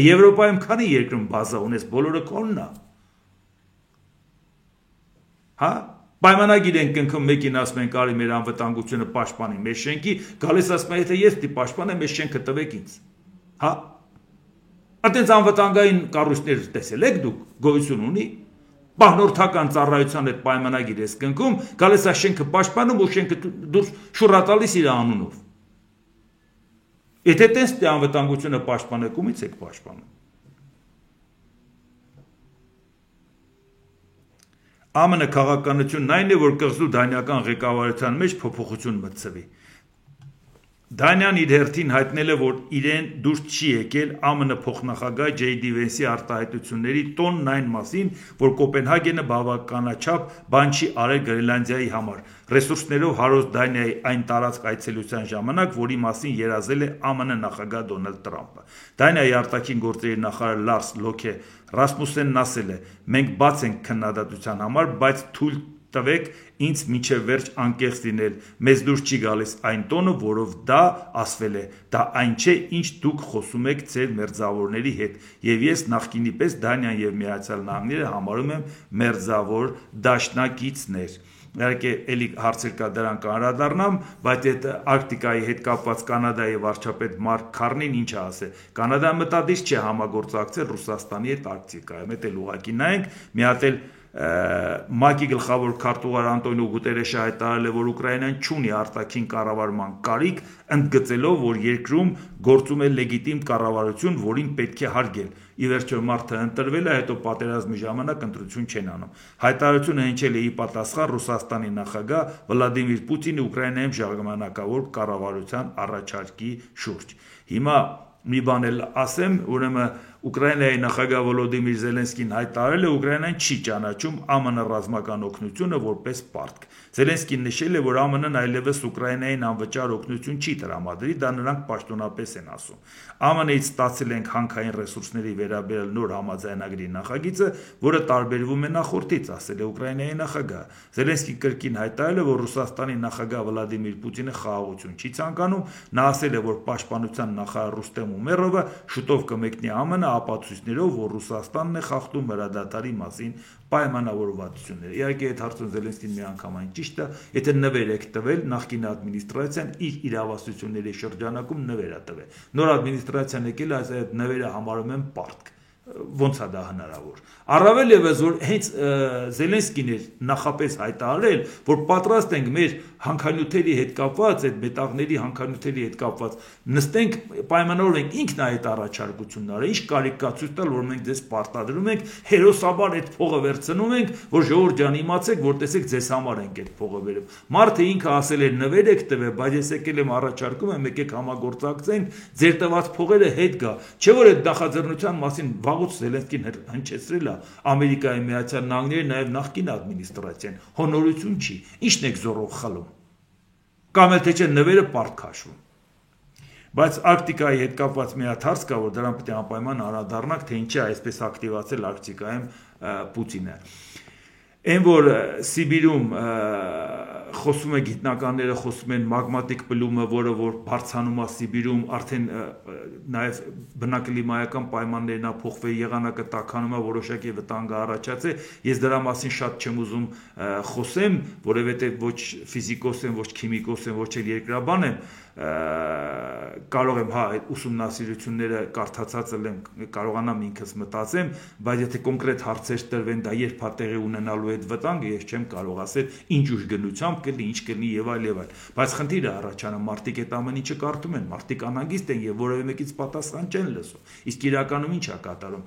Եվրոպայում քանի երկրում բազա ունես, բոլորը քոնն է։ Հա պայմանագիր են կնքում մեկին ասում են կարի մեր անվտանգությունը պաշտպանի մեր շենքի, գալիս ասում է եթե ես դի պաշտպանեմ մեր շենքը տվեք ինձ։ Հա այդպես անվտանգային կառույցներ տեսել եք դուք գոյություն ունի։ Պահնորդական ծառայության այդ պայմանագիր ես կնքում, գալիս է շենքը պաշտպանում ու շենքը դուրս շուռա տալիս իր անունով։ Եթե տես դե անվտանգությունը պաշտպանեք, ումից եք պաշտպանում։ ԱՄՆ քաղաքականությունն այն է, որ կղզու դանիական ղեկավարության մեջ փոփոխություն մտցվի։ Դանիան իր հերթին հայտնել է, որ իրեն դուրս չի եկել ԱՄՆ փոխնախագահ J.D. Vance-ի արտահայտությունների տոնն այն մասին, որ Կոպենհագենը բավականաչափ բան չի արել Գրենլանդիայի համար, ռեսուրսներով հարուստ Դանիայի այն տարածք այցելության ժամանակ, որի մասին երազել է ԱՄՆ նախագահ Դոնալդ Տրամպը։ Դանիայի արտաքին գործերի նախարար Լարս Լոքե Ռասմուսենն ասել է. «Մենք բաց ենք քննադատության համար, բայց թույլ տվեք ինձ մինչև վերջ անկեղծ լինել, մեզ դուրս չի գալիս այն տոնը, որով դա ասվել է, դա այն չէ, ինչ դուք խոսում եք ձեր մերձավորների հետ, եւ ես նախկինի պես Դանիան եւ Միացյալ Նահանգները համարում եմ մերձավոր դաշնակիցներ»։ Իհարկե էլի հարցեր կա դրան կանրադառնամ, բայց այդ Արկտիկայի հետ կապված Կանադայի վարչապետ Մարկ Քարնին ինչ ասել, Կանադան մտադիր չէ համագործակցել Ռուսաստանի հետ Արկտիկայում, այդ էլ ուղղակի նայենք, մի հատ էլ ՄԱԿ-ի գլխավոր քարտուղար Անտոնիո Գուտերեշը հայտարարել է, որ Ուկրաինան չունի արտաքին կառավարման կարիք, ընդգծելով, որ երկրում գործում է լեգիտիմ կառավարություն, որին պետք է հարգել։ Ի վերջո մարդը ընտրվել է, հետո պատերազմի ժամանակ ընտրություն չեն անում։ Հայտարարությունը հնչել է ի պատասխան Ռուսաստանի նախագահ Վլադիմիր Պուտինի Ուկրաինայում ժամանակավոր կառավարության առաջարկի շուրջ։ Հիմա մի բան էլ ասեմ, ուրեմն Ուկրաինայի նախագահ Վոլոդիմիր Զելենսկին հայտարարել է, Ուկրաինան չի ճանաչում ԱՄՆ ռազմական օգնությունը որպես պարտք։ Զելենսկին նշել է, որ ԱՄՆ-ն այլևս Ուկրաինային անվճար օգնություն չի տրամադրի, դա նրանք պաշտոնապես են ասում։ ԱՄՆ-ից ստացել ենք հանքային ռեսուրսների վերաբերյալ նոր համաձայնագրի նախագիծը, որը տարբերվում է նախորդից, ասել է Ուկրաինայի նախագահը։ Զելենսկին կրկին հայտարարել է, որ Ռուսաստանի նախագահ Վլադիմիր Պուտինը խաղաղություն չի ցանկանում, նա ասել է, որ պաշտպանության նախարար Ռուստեմ Ումերովը շուտով կմեկնի ԱՄՆ ապացույցներով, որ Ռուսաստանն է խախտում հրադադարի մասին պայմանավորվածությունները։ Իհարկե այդ հարցում Զելենսկին միանգամայն ճիշտ է, եթե նվեր եք տվել, նախկին ադմինիստրացիան իր իրավասությունների շրջանակում նվեր է տվել։ Նոր ադմինիստրացիան եկել է, այդ նվերը համարում են պարտք։ Ոնց է դա հնարավոր։ Առավել ևս որ հենց Զելենսկին էր նախապես հայտարարել, որ պատրաստ ենք մեր հանքանյութերի հետ կապված, այդ մետաղների հանքանյութերի հետ կապված նստենք, պայմանավորենք ինքն այդ առաջարկությունն արել, ինչ կարիք կա ցույց տալ, որ մենք ձեզ պարտադրում ենք, հերոսաբար այդ փողը վերցնում ենք, որ ժողովուրդ ջան իմացեք, որ տեսեք ձեզ համար ենք այդ փողը վերում։ Մարդը ինքը ասել էր նվեր եք տվել, բայց ես եկել եմ առաջարկում եմ եկեք համագործակցենք, ձեր տված փողերը հետ գա։ Չէ՞ որ այդ նախաձեռնության մասին վաղուց Զելենսկին հնչեցրել է Ամերիկայի Միացյալ Նահանգների նաև նախկին ադմինիստրացիան, հոնորություն չի, ի՞նչն եք զորով խլում։ Կամ էլ թե չէ նվերը պարտք հաշվում։ Բայց Արկտիկայի հետ կապված մի հատ հարց կա, որ դրան պետք է անպայման անդրադառնանք, թե ինչի է այսպես ակտիվացել Արկտիկայում Պուտինը։ Այն որ Սիբիրում խոսում է գիտնականները խոսում են մագմատիկ պլումը, որը որ բարձանում է Սիբիրում, արդեն նաև բնակլիմայական պայմաններն ա փոխվել, եղանակը տաքանում է, որոշակի վտանգ առաջացել։ Ես դրա մասին շատ չեմ ուզում խոսեմ, որովհետև ոչ ֆիզիկոս եմ, ոչ քիմիկոս եմ, ոչ էլ երկրաբան եմ, կարող եմ այդ ուսումնասիրությունները կարդացածել եմ, կարողանամ ինքս մտածեմ, բայց եթե կոնկրետ հարցեր տրվեն, դա երբ է տեղի ունենալու այդ վտանգը, ես չեմ կարող ասել ինչ ուժ գնությամբ կլինի, ինչ կլինի եւ այլ եւ այլ։ Բայց խնդիրը առաջանում, մարդիկ այդ ամեն ինչը կարդում են, մարդիկ անհանգիստ են եւ որևէ մեկից պատասխան չեն լսում։ Իսկ իրականում ինչ է կատարում։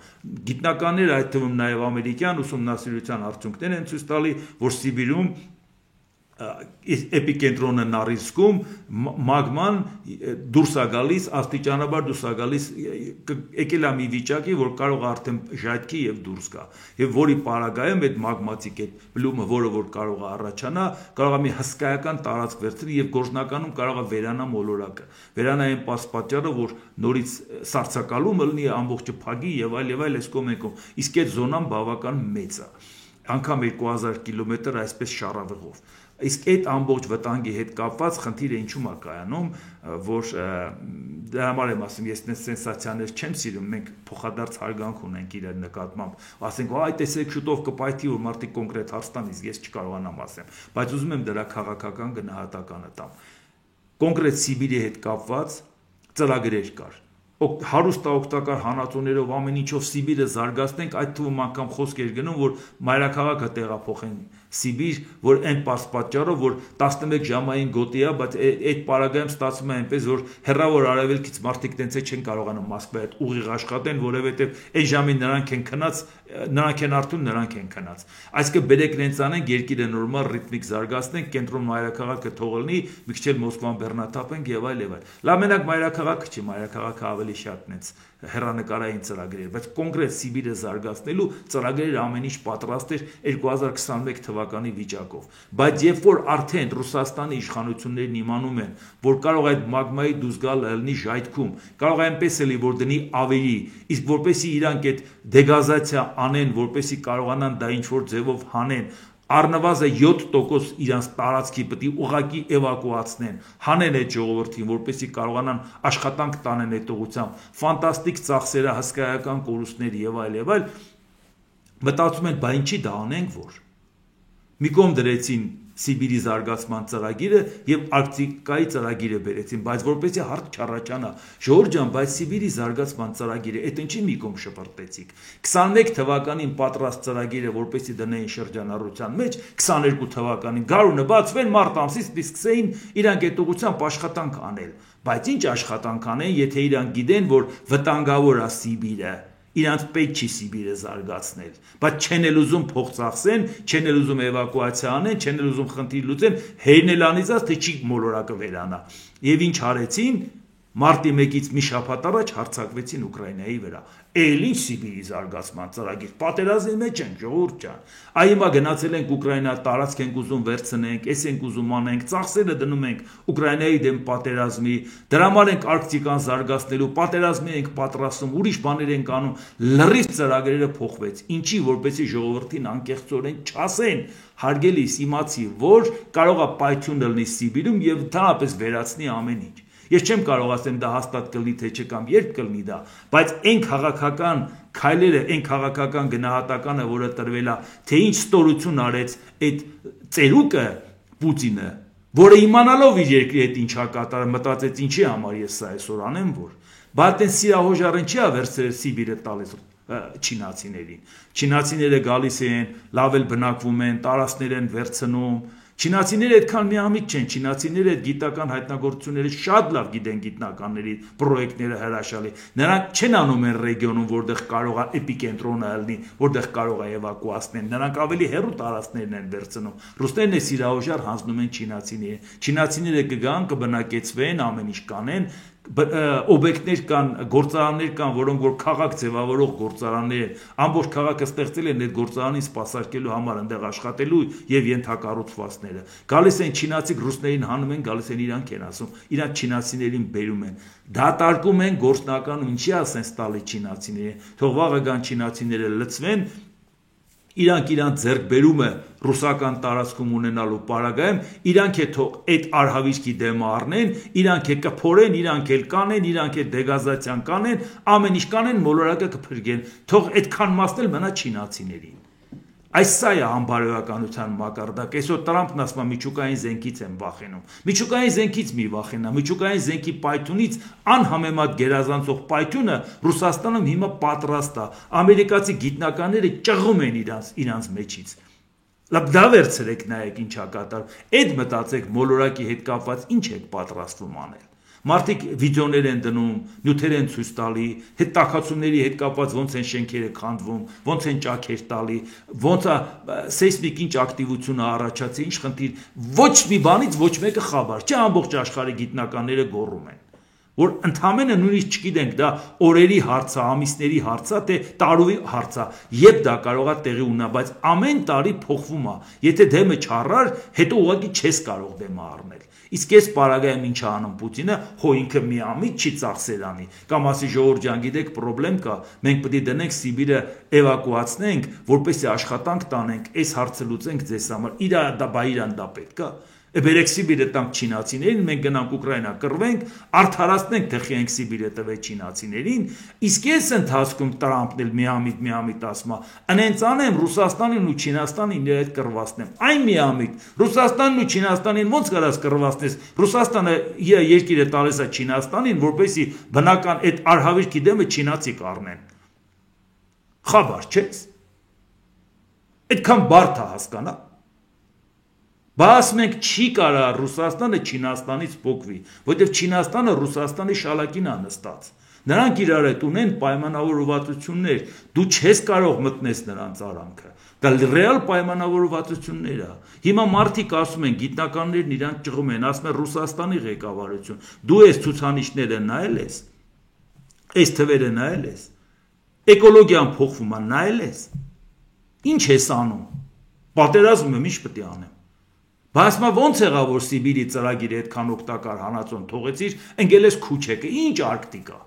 Գիտնականները, այդ թվում նաեւ ամերիկյան ուսումնասիրության արդյունքներ են ցույց տալի, որ Սիբիրում էպիկենտրոնը Նորիլսկում մագման դուրս է գալիս, աստիճանաբար դուրս է գալիս, եկել է մի վիճակի, որ կարող է արդեն ժայթքի եւ դուրս գա։ Եվ որի պարագայում այդ մագմատիկ այդ բլումը, որը որ կարող է առաջանա, կարող է մի հսկայական տարածք վերցնել եւ գործնականում կարող է վերանա մոլորակը։ Վերանա այն պատճառը, որ նորից սառցակալումը լինի, ամբողջը փագի եւ այլ այս կողմեկում։ Իսկ այդ զոնան բավական մեծ է։ Անգամ 2000 կիլոմետր այսպես շառավղով։ Իսկ այդ ամբողջ վտանգի հետ կապված խնդիրը ինչու՞մ է կայանում, որ դրա համար եմ ասում, ես այս սենսացիաներ չեմ սիրում, մենք փոխադարձ հարգանք ունենք իրար նկատմամբ, ասենք, այ տեսեք շուտով կպայթի, որ մարդիկ կոնկրետ հարց տան, իսկ ես չկարողանամ ասեմ, բայց ուզում եմ դրա քաղաքական գնահատականը տամ։ Կոնկրետ Սիբիրի հետ կապված ծրագրեր կար։ Հարուստաօգտակար հանածոներով ամեն ինչով Սիբիրը զարգացնենք, այդ թվում անգամ խոսք էր գնում, որ մայրաքաղաքը տեղափոխեն Սիբիր, որ այն պատճառով, որ 11 ժամային գոտի է, բայց այդ պարագայում ստացվում է այնպես, որ հեռավոր արևելքից մարդիկ տենց չեն կարողանում Մոսկվայի հետ ուղիղ աշխատեն, որովհետև այն ժամին նրանք են քնած, նրանք են արթուն, նրանք են քնած։ Այսինքն բերեք նենց անենք, երկիրը նորմալ ռիթմիկ զարգացնենք, կենտրոն մայրաքաղաքը թող լինի, մի քիչ էլ Մոսկվան բեռնաթափենք եւ այլ եւ այլ։ Լավ մենակ մայրաքաղաքը չի, մայրաքաղաքը ավելի շատ նենց հեռանկարային ծրագրեր, բայց կոնկրետ Սիբիրը զարգացնելու ծրագրերը ամեն ինչ պատրաստ էր 2021 թվականի վիճակով։ Բայց երբ որ արդեն Ռուսաստանի իշխանություններն իմանում են, որ կարող է այդ մագմայի դուրս գալը լինի ժայթքում, կարող է այնպես էլի որ դնի ավելի, իսկ որպեսի իրանք այդ դեգազացիա անեն, որպեսի կարողանան դա ինչ որ ձևով հանեն, առնվազն 7% իրանց տարածքի պետք է ուղակի էվակուացնեն, հանեն այդ ժողովրդին, որպեսզի կարողանան աշխատանք տանեն այդ ուղղությամբ, ֆանտաստիկ ծախսերը, հսկայական կորուստներ եւ այլ, մտածում են, բա ինչի դա անենք որ։ Մի կողմ դրեցին Սիբիրի զարգացման ծրագիրը եւ Արկտիկայի ծրագիրը բերեցին, բայց որպեսզի հարց չառաջանա, Ժորժ ջան, բայց Սիբիրի զարգացման ծրագիրը, այդ ինչի մի կողմ շպրտեցիք։ 21 թվականին պատրաստ ծրագիրը, որպեսզի դնեին շրջանառության մեջ, 22 թվականին գարունը բացվեն, մարտ ամսից սկսեին իրանք այդ ուղղությամբ աշխատանք անել։ Բայց ինչ աշխատանք անեն, եթե իրանք գիտեն, որ վտանգավոր է Սիբիրը։ Իրանց պետք չի Սիբիրը զարգացնել, բայց չեն էլ ուզում փող ծախսեն, չեն էլ ուզում էվակուացիա անեն, չեն էլ ուզում խնդիր լուծեն, հերն էլ անիծած, թե չի մոլորակը վերանա։ Եվ ինչ արեցին, մարտի 1-ից մի շաբաթ առաջ հարձակվեցին Ուկրաինայի վրա։ Էլ ինչ Սիբիրի զարգացման ծրագիր, պատերազմի մեջ են, ժողովուրդ ջան։ Այ հիմա գնացել ենք Ուկրաինա, տարածք ենք ուզում վերցնենք, էս ենք ուզում անենք, ծախսերը դնում ենք Ուկրաինայի դեմ պատերազմի, դրա համար ենք Արկտիկան զարգացնելու, պատերազմի ենք պատրաստում, ուրիշ բաներ ենք անում, լրիվ ծրագրերը փոխվեց։ Ինչի, որպեսզի ժողովրդին անկեղծորեն չասեն, հարգելիս իմացի, որ կարող է պայթյուն լինի Սիբիրում եւ ընդհանրապես վերացնի ամեն ինչ։ Ես չեմ կարող ասեմ դա հաստատ կլինի թե չէ կամ երբ կլինի դա, բայց այն քաղաքական քայլերը, այն քաղաքական գնահատականը, որը տրվել է, թե ինչ ստորություն արեց այդ ծերուկը Պուտինը, որը իմանալով իր երկրի հետ ինչա կատարը, մտածեց ինչի համար ես սա այսօր անեմ որ, բայց այն սիրահոժարեն չի վերցրել Սիբիրը տալիս չինացիներին։ Չինացիները գալիս են, լավ էլ բնակվում են, տարածքներ են վերցնում։ Չինացիները այդքան միամիտ չեն, չինացիները այդ գիտական հայտնագործությունները շատ լավ գիտեն գիտնականների պրոյեկտները հրաշալի։ Նրանք չեն անում այն ռեգիոնում, որտեղ կարող է էպիկենտրոնը լինի, որտեղ կարող է էվակուացնեն։ Նրանք ավելի հեռու տարածքներն են վերցնում։ Ռուսներն է սիրահոժար հանձնում են չինացիներին։ Չինացիները կգան, կբնակեցվեն, ամեն ինչ կանեն, օբյեկտներ կան, գործարաններ կան, որոնք որ քաղաք ձևավորող գործարաններ են, ամբողջ քաղաքը ստեղծել են այդ գործարանին սպասարկելու համար, այնտեղ աշխատելու եւ ենթակառուցվածքները։ Գալիս են չինացիք, ռուսներին հանում են, գալիս են իրանք են ասում, իրանք չինացիներին բերում են, դատարկում են գործնականում, ինչի ասեն ստալի չինացիներին, թող վաղը գան չինացիները լցվեն, իրանք ձեռք բերումը ռուսական տարածքում ունենալու պարագայում, իրանք է թող այդ արհավիրքի դեմը առնեն, իրանք է կփորեն, իրանք էլ կանեն, իրանք է դեգազացիան կանեն, ամեն ինչ կանեն, մոլորակը կփրկեն, թող այդքան մասն էլ մնա չինացիներին։ Այս սա է անբարոյականության մակարդակ, այսօր Տրամփն ասում է միջուկային զենքից են վախենում, միջուկային զենքից մի վախենա, միջուկային զենքի պայթյունից անհամեմատ գերազանցող պայթյունը Ռուսաստանում հիմա պատրաստ է, ամերիկացի գիտնականները ճղում են իրանց մեջից, լավ դա վերցրեք նայեք ինչա կատարվում, այդ մտածեք մոլորակի հետ կապված ինչ եք պատրաստվում անել։ Մարդիկ վիդեոներ են դնում, նյութեր են ցույց տալի, հետ տաքացումների հետ կապված ոնց են շենքերը քանդվում, ոնց են ճաքեր տալի, ոնց է սեյսմիկ ինչ ակտիվություն է առաջացել, ինչ խնդիր, ոչ մի բանից ոչ մեկը խաբար, չէ ամբողջ աշխարհի գիտնականները գոռում են, որ ընդհանրապես նույնիսկ չգիտենք դա օրերի հարց է, ամիսների հարց է, թե տարուի հարց է, երբ դա կարող է տեղի ունենալ, բայց ամեն տարի փոխվում է, եթե դեմը չառար, հետո ուղղակի չես կարող դեմը առնել։ Իսկ այս պարագայում ինչ անում Պուտինը, հո ինքը միամիտ չի ծախսերանի, կամ ասի ժողովուրդ ջան, գիտեք, պրոբլեմ կա, մենք պետք է դնենք Սիբիրը էվակուացնենք, որպեսզի աշխատանք տանենք, այս հարցը լուծենք ձեզ համար, իրան դա պետք է։ Բերեք Սիբիրը տանք չինացիներին, մենք գնանք Ուկրաինա կռվենք, արդարացնենք թխի ենք Սիբիրը տվեք չինացիներին, իսկ այս ընթացքում Տրամփն էլ միամիտ ասում է, անենց անեմ Ռուսաստանին ու Չինաստանին իր հետ կռվացնեմ, այն միամիտ, Ռուսաստանն ու Չինաստանին ոնց կարաս կռվացնես, Ռուսաստանը երկիրը տալիս է Չինաստանին, որպեսզի բնական այդ արհավիրքի դեմը չինացի կառնեն։ Խաբար չես։ Այդքան բարդ է հասկանա։ Բայց մենք չի կարա Ռուսաստանը Չինաստանից փոխվի, որտեղ Չինաստանը Ռուսաստանի շալակին է նստած։ Նրանք իրար հետ ունեն պայմանավորվածություններ, դու չես կարող մտնես նրանց արանքը։ Դա ռեալ պայմանավորվածություններ է։ Հիմա մարդիկ ասում են, գիտնականներն իրանք ճղում են, ասում են Ռուսաստանի ղեկավարություն։ Դու այս ցուցանիշները նայել ես։ Այս թվերը նայել ես։ Էկոլոգիան փոխվում է, նայել ես։ Ինչ ես անում։ Պատերազմը ինչ պետք է անեմ։ Բայց ոնց եղավ որ Սիբիրի ծրագիրը այդքան օգտակար հանածոն թողեցիր, ընկել ես Քուչեկը, ինչ Արկտիկա։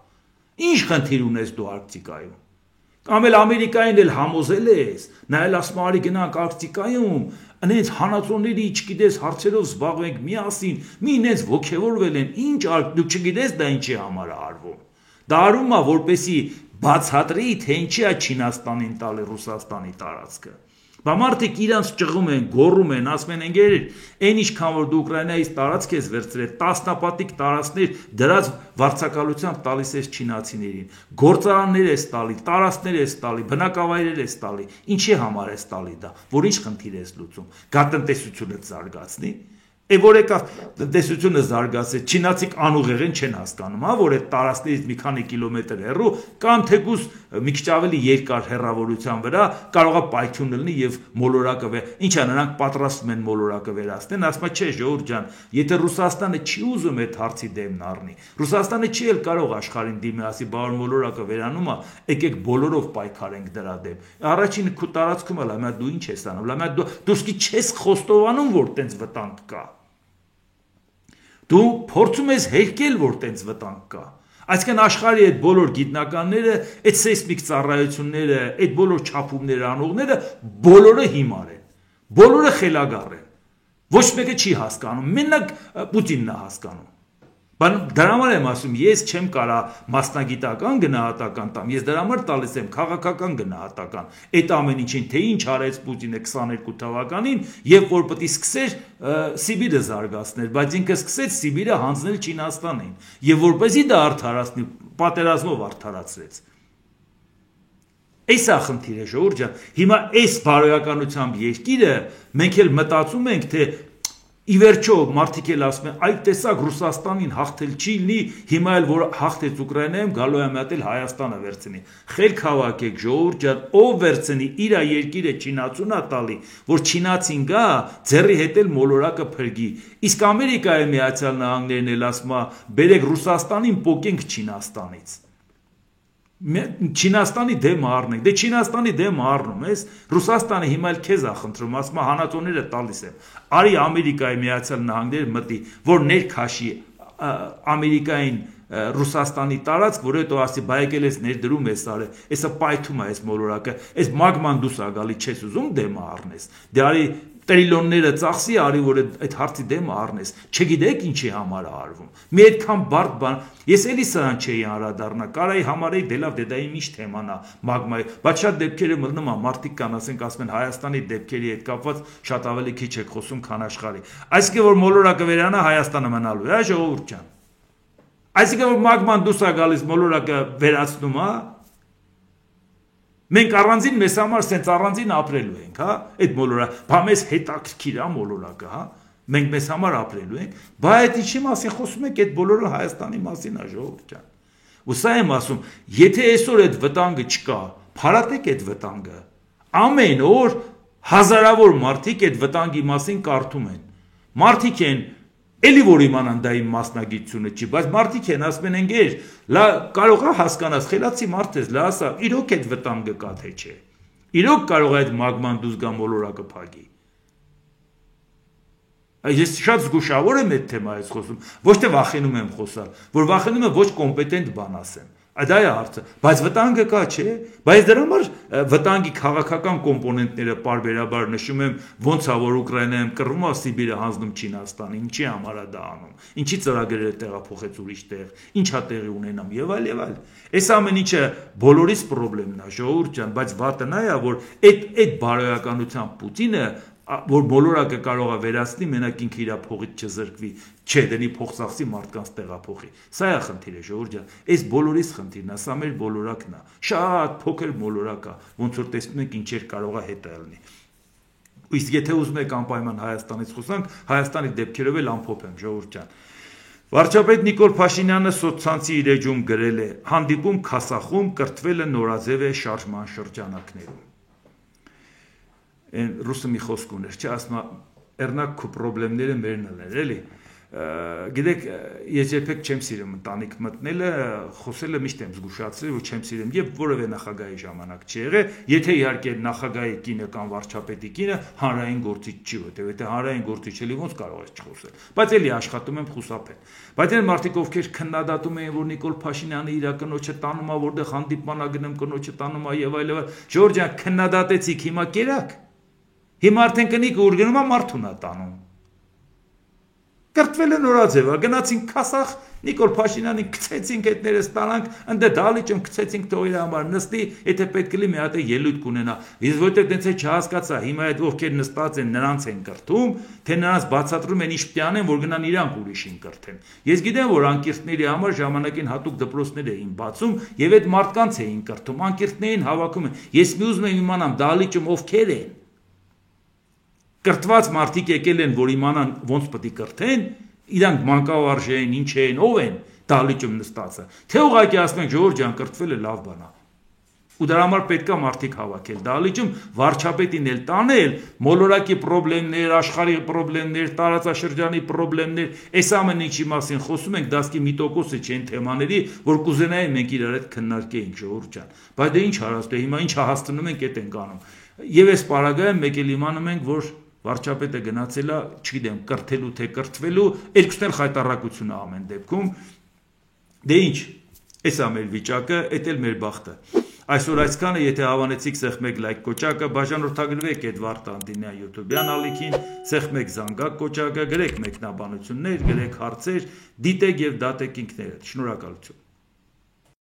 Ինչ խնդիր ունես դու Արկտիկայում։ Կամ էլ Ամերիկային էլ համոզել ես, նայել ասում արի գնանք Արկտիկայում, անենց հանածոների չգիտես հարցերով զբաղվենք միասին, մի ինձ ոգևորվել են, ինչ դու չգիտես դա ինչի համար է արվում։ Դա արվում է որպեսի բացատրի, թե ինչի է Չինաստանին տալի Ռուսաստանի տարածքը։ Մարդիկ իրանց ճղում են, գոռում են, ասում են ընկերներ, այն ինչքան որ դու Ուկրաինայից տարածք ես վերցրել, տասնապատիկ տարածքներ դրած վարձակալությամբ տալիս ես չինացիներին, գործարաններ ես տալի, տարածքներ ես տալի, բնակավայրեր ես տալի, ինչի համար ես տալի դա, որ ինչ խնդիր ես լուծում, գա տնտեսությունը զարգացնի։ Որ եկավ տնտեսությունը զարգացել, չինացիք անուղեղեն չեն հասկանում, հա, որ այդ տարածքներից մի քանի կիլոմետր հեռու կամ թեկուզ մի քիչ ավելի երկար հեռավորության վրա կարող է պայթյուն լինի եւ մոլորակը ինչ է նրանք պատրաստվում են մոլորակը վերացնեն, ասում է չէ ժողովուրդ ջան, եթե Ռուսաստանը չի ուզում այդ հարցի դեմն առնի, Ռուսաստանը չի էլ կարող աշխարհին դիմի ասի, բա մոլորակը վերանում է, եկեք բոլորով պայքարենք դրա դեմ։ Առաջին քու տարածքում էլ ամա դու ինչ ես անում, ամա դու սկի չես խոստովանում, որ տենց վտանգ կա։ Դու փորձում ես հերկել, որ տենց վտանգ կա։ Այսինքն աշխարհի այդ բոլոր գիտնականները, այդ սեյսմիկ ծառայությունները, այդ բոլոր չափումները անողները բոլորը հիմար են։ Բոլորը խելագար են։ Ոչ մեկը չի հասկանում, մենակ Պուտինն է հասկանում։ Բան դրա համար եմ ասում, ես չեմ կարա մասնագիտական գնահատական տամ, ես դրա համար տալիս եմ քաղաքական գնահատական։ Այդ ամեն ինչին թե ինչ արեց Պուտինը 22 թվականին, եւ որ պետք է սկսեր Սիբիրը զարգացնել, բայց ինքը սկսեց Սիբիրը հանձնել Չինաստանին, եւ որպեսզի դա արդարացնի, պատերազմով արդարացրեց։ Այս է խնդիրը ժողովուրդ ջան, հիմա այս բարոյականությամբ երկիրը մենք էլ մտածում ենք, թե ի վերջո մարդիկ էլ ասում են, այդ տեսակ Ռուսաստանին հաղթել չի լինի, հիմա էլ որ հաղթեց Ուկրաինայում, գալու է մի հատ էլ Հայաստանը վերցնի։ Խելք հավաքեք, ժողովուրդ ջան, ով վերցնի իր երկիրը չինացուն ա տալի, որ չինացին գա, ձեռի հետ էլ մոլորակը փրկի։ Իսկ Ամերիկայի Միացյալ Նահանգներն էլ ասում է, բերեք Ռուսաստանին պոկենք Չինաստանից։ Չինաստանի դեմ առնենք, դե Չինաստանի դեմ առնում ես, Ռուսաստանը հիմա էլ քեզ է խնդրում, ասում է հանածոները տալիս եմ, արի Ամերիկայի Միացյալ Նահանգներ մտի, որ ներքաշի Ամերիկային Ռուսաստանի տարածք, որ հետո ասի բայ եկել ես ներդրում ես արել, այսը պայթում է այս մոլորակը, այս մագման դուս ա գալի չես ուզում դեմը առնես, դե արի տրիլիոնները ծախսի արի, որ այդ հարցի դեմը առնես, չգիտեք ինչի համար է արվում։ Մի այդքան բարդ բան, ես էլի սրան չէի անդրադառնա, կարայի համարեի դե լավ, դե դա իմ ինչ թեման է, մագմայի, բայց շատ դեպքերը մտնում է, մարդիկ կան, ասենք ասում են Հայաստանի դեպքերի հետ կապված շատ ավելի քիչ եք խոսում, քան աշխարհի։ Այսինքն որ մոլորակը վերանա Հայաստանը մնալու է, ժողովուրդ ջան։ Այսինքն որ մագման դուս է գալիս մոլորակը վերացնում, հա։ Մենք առանձին մեզ համար սենց առանձին ապրելու ենք, հա, այդ մոլորակը, բա մեզ հետաքրքիր է մոլորակը, հա, մենք մեզ համար ապրելու ենք, բա այդ ինչի մասին խոսում ենք, այդ բոլորը Հայաստանի մասին է, ժողովուրդ ջան։ Ու սա եմ ասում, եթե այսօր այդ վտանգը չկա, փարատեք այդ վտանգը։ Ամեն օր հազարավոր մարդիկ այդ վտանգի մասին կարդում են։ Մարդիկ են Էլի որ իմանան դա իմ մասնագիտությունը չի, բայց մարդիկ են ասում են ընկեր, լա կարող է հասկանաս, խելացի մարդ ես, լա ասա, իրոք այդ վտանգը կա թե չէ։ Իրոք կարող է այդ մագման դուս գա մոլորակը փակի։ Ես շատ զգուշավոր եմ այդ թեմայից խոսում, ոչ թե վախենում եմ խոսալ, որ վախենում եմ ոչ կոմպետենտ բան ասեմ։ Դա է հարցը, բայց վտանգը կա, չէ՞։ Բայց դրա համար վտանգի քաղաքական կոմպոնենտները պարբերաբար նշում եմ, ոնց է որ Ուկրաինայում կռվում է, Սիբիրը հանձնում Չինաստանին, ինչի համար է դա անում, ինչի ծրագրերը տեղափոխեց ուրիշ տեղ, ինչ է տեղի ունենամ եւ այլ եւ այլ։ Այս ամեն ինչը բոլորիս խնդիրն է, ժողովուրդ ջան, բայց վատը նա է, որ այդ բարոյականության Պուտինը որ մոլորակը կարող է վերացնի, մենակ ինքը իր փողից չզրկվի, չէ, դնի փող ծախսի մարդկանց տեղափոխի։ Սա է խնդիրը, ժողովուրդ ջան, այս բոլորիս խնդիրն է, սա մեր մոլորակն է, շատ փոքր մոլորակ է, ոնց որ տեսնում եք ինչեր կարող է հետը ելնի։ Իսկ եթե ուզում եք անպայման Հայաստանից խոսանք, Հայաստանի դեպքերով էլ ամփոփ եմ, ժողովուրդ ջան։ Վարչապետ Նիկոլ Փաշինյանը սոցցանցի իր էջում գրել է. հանդիպում Քասախում կրթվելը նորաձև է շարժման շրջանակներում։ Այն ռուսը մի խոսք ուներ, չէ, ասում է, «Էրնակ քո խնդիրները մերն են, էլի»։ Գիտեք, ես երբեք չեմ սիրում ընտանիք մտնելը, խոսելը միշտ եմ զգուշացրել, որ չեմ սիրում եւ որևէ նախագահի ժամանակ չի եղել, եթե իհարկե նախագահի կինը կամ վարչապետի կինը հանրային գործիչ չի, որտեղ եթե հանրային գործիչ էլի ոնց կարող ես չխոսել։ Բայց էլի աշխատում եմ խուսափել։ Բայց այն մարդիկ, ովքեր քննադատում էին, որ Նիկոլ Փաշինյանը իր կնոջը տանում է, որտեղ հանդիպման է գնում, կնոջը տանում է եւ այլն, Ժորժ ջան, քննադատեցիք, հիմա կերակ։ Հիմա արդեն կնիկը ուր գնում է մարդուն է տանում։ Կրթվելը նորաձև է, գնացինք Քասախ, Նիկոլ Փաշինյանին գցեցինք հետները ստանանք, ընդ դալիճում գցեցինք թող իր համար նստի, եթե պետք է լի մի հատ ելույթ կունենա։ Իսկ որտեղ դենց է չհասկացա, հիմա այդ ովքեր նստած են նրանց են կրթում, թե նրանց բացատրում են ինչ պետք է անեն, որ գնան իրանք ուրիշին կրթեն։ Ես գիտեմ, որ անկիրթների համար ժամանակին հատուկ դպրոցներ էին բացում եւ այդ մարդկանց էին կրթում, անկիրթներին հավաքում են։ Ես մի ուզում եմ իմանամ դալիճում ովքեր են։ Կրթված մարդիկ եկել են, որ իմանան ոնց պետք է կրթեն, իրանք մանկավարժ են, ինչ են, ով են դահլիճում նստածը։ Թե ուղղակի ասում են Ժորժ ջան, կրթվելը լավ բան է։ Ու դրա համար պետք է մարդիկ հավաքել դահլիճում, վարչապետին էլ տանել, մոլորակի խնդիրներ, աշխարհի խնդիրներ, տարածաշրջանի խնդիրներ, այս ամեն ինչի մասին խոսում ենք, դասկի մի տոկոսը չեն թեմաների, որ կուզենայի մենք իրար հետ քննարկեինք Ժորժ ջան։ Բայց դե ինչ հարաստ է, հիմա ինչ հասցնում ենք, այդ ենք անում։ Եվ այս պարագայում մեկ էլ իմանում ենք, որ վարչապետը գնացել է, չգիտեմ, կրթելու թե կրթվելու, երկուսն էլ խայտառակություն է ամեն դեպքում։ Դե ինչ, այս է մեր վիճակը, այդ էլ մեր բախտը։ Այսօր այսքանը, եթե հավանեցիք, սեղմեք լայք կոճակը, բաժանորդագրվեք Էդվարդ Անդինյա YouTube-յան ալիքին, սեղմեք զանգակ կոճակը, գրեք մեկնաբանություններ, գրեք հարցեր, դիտեք եւ դատեք ինքներդ։ Շնորհակալություն։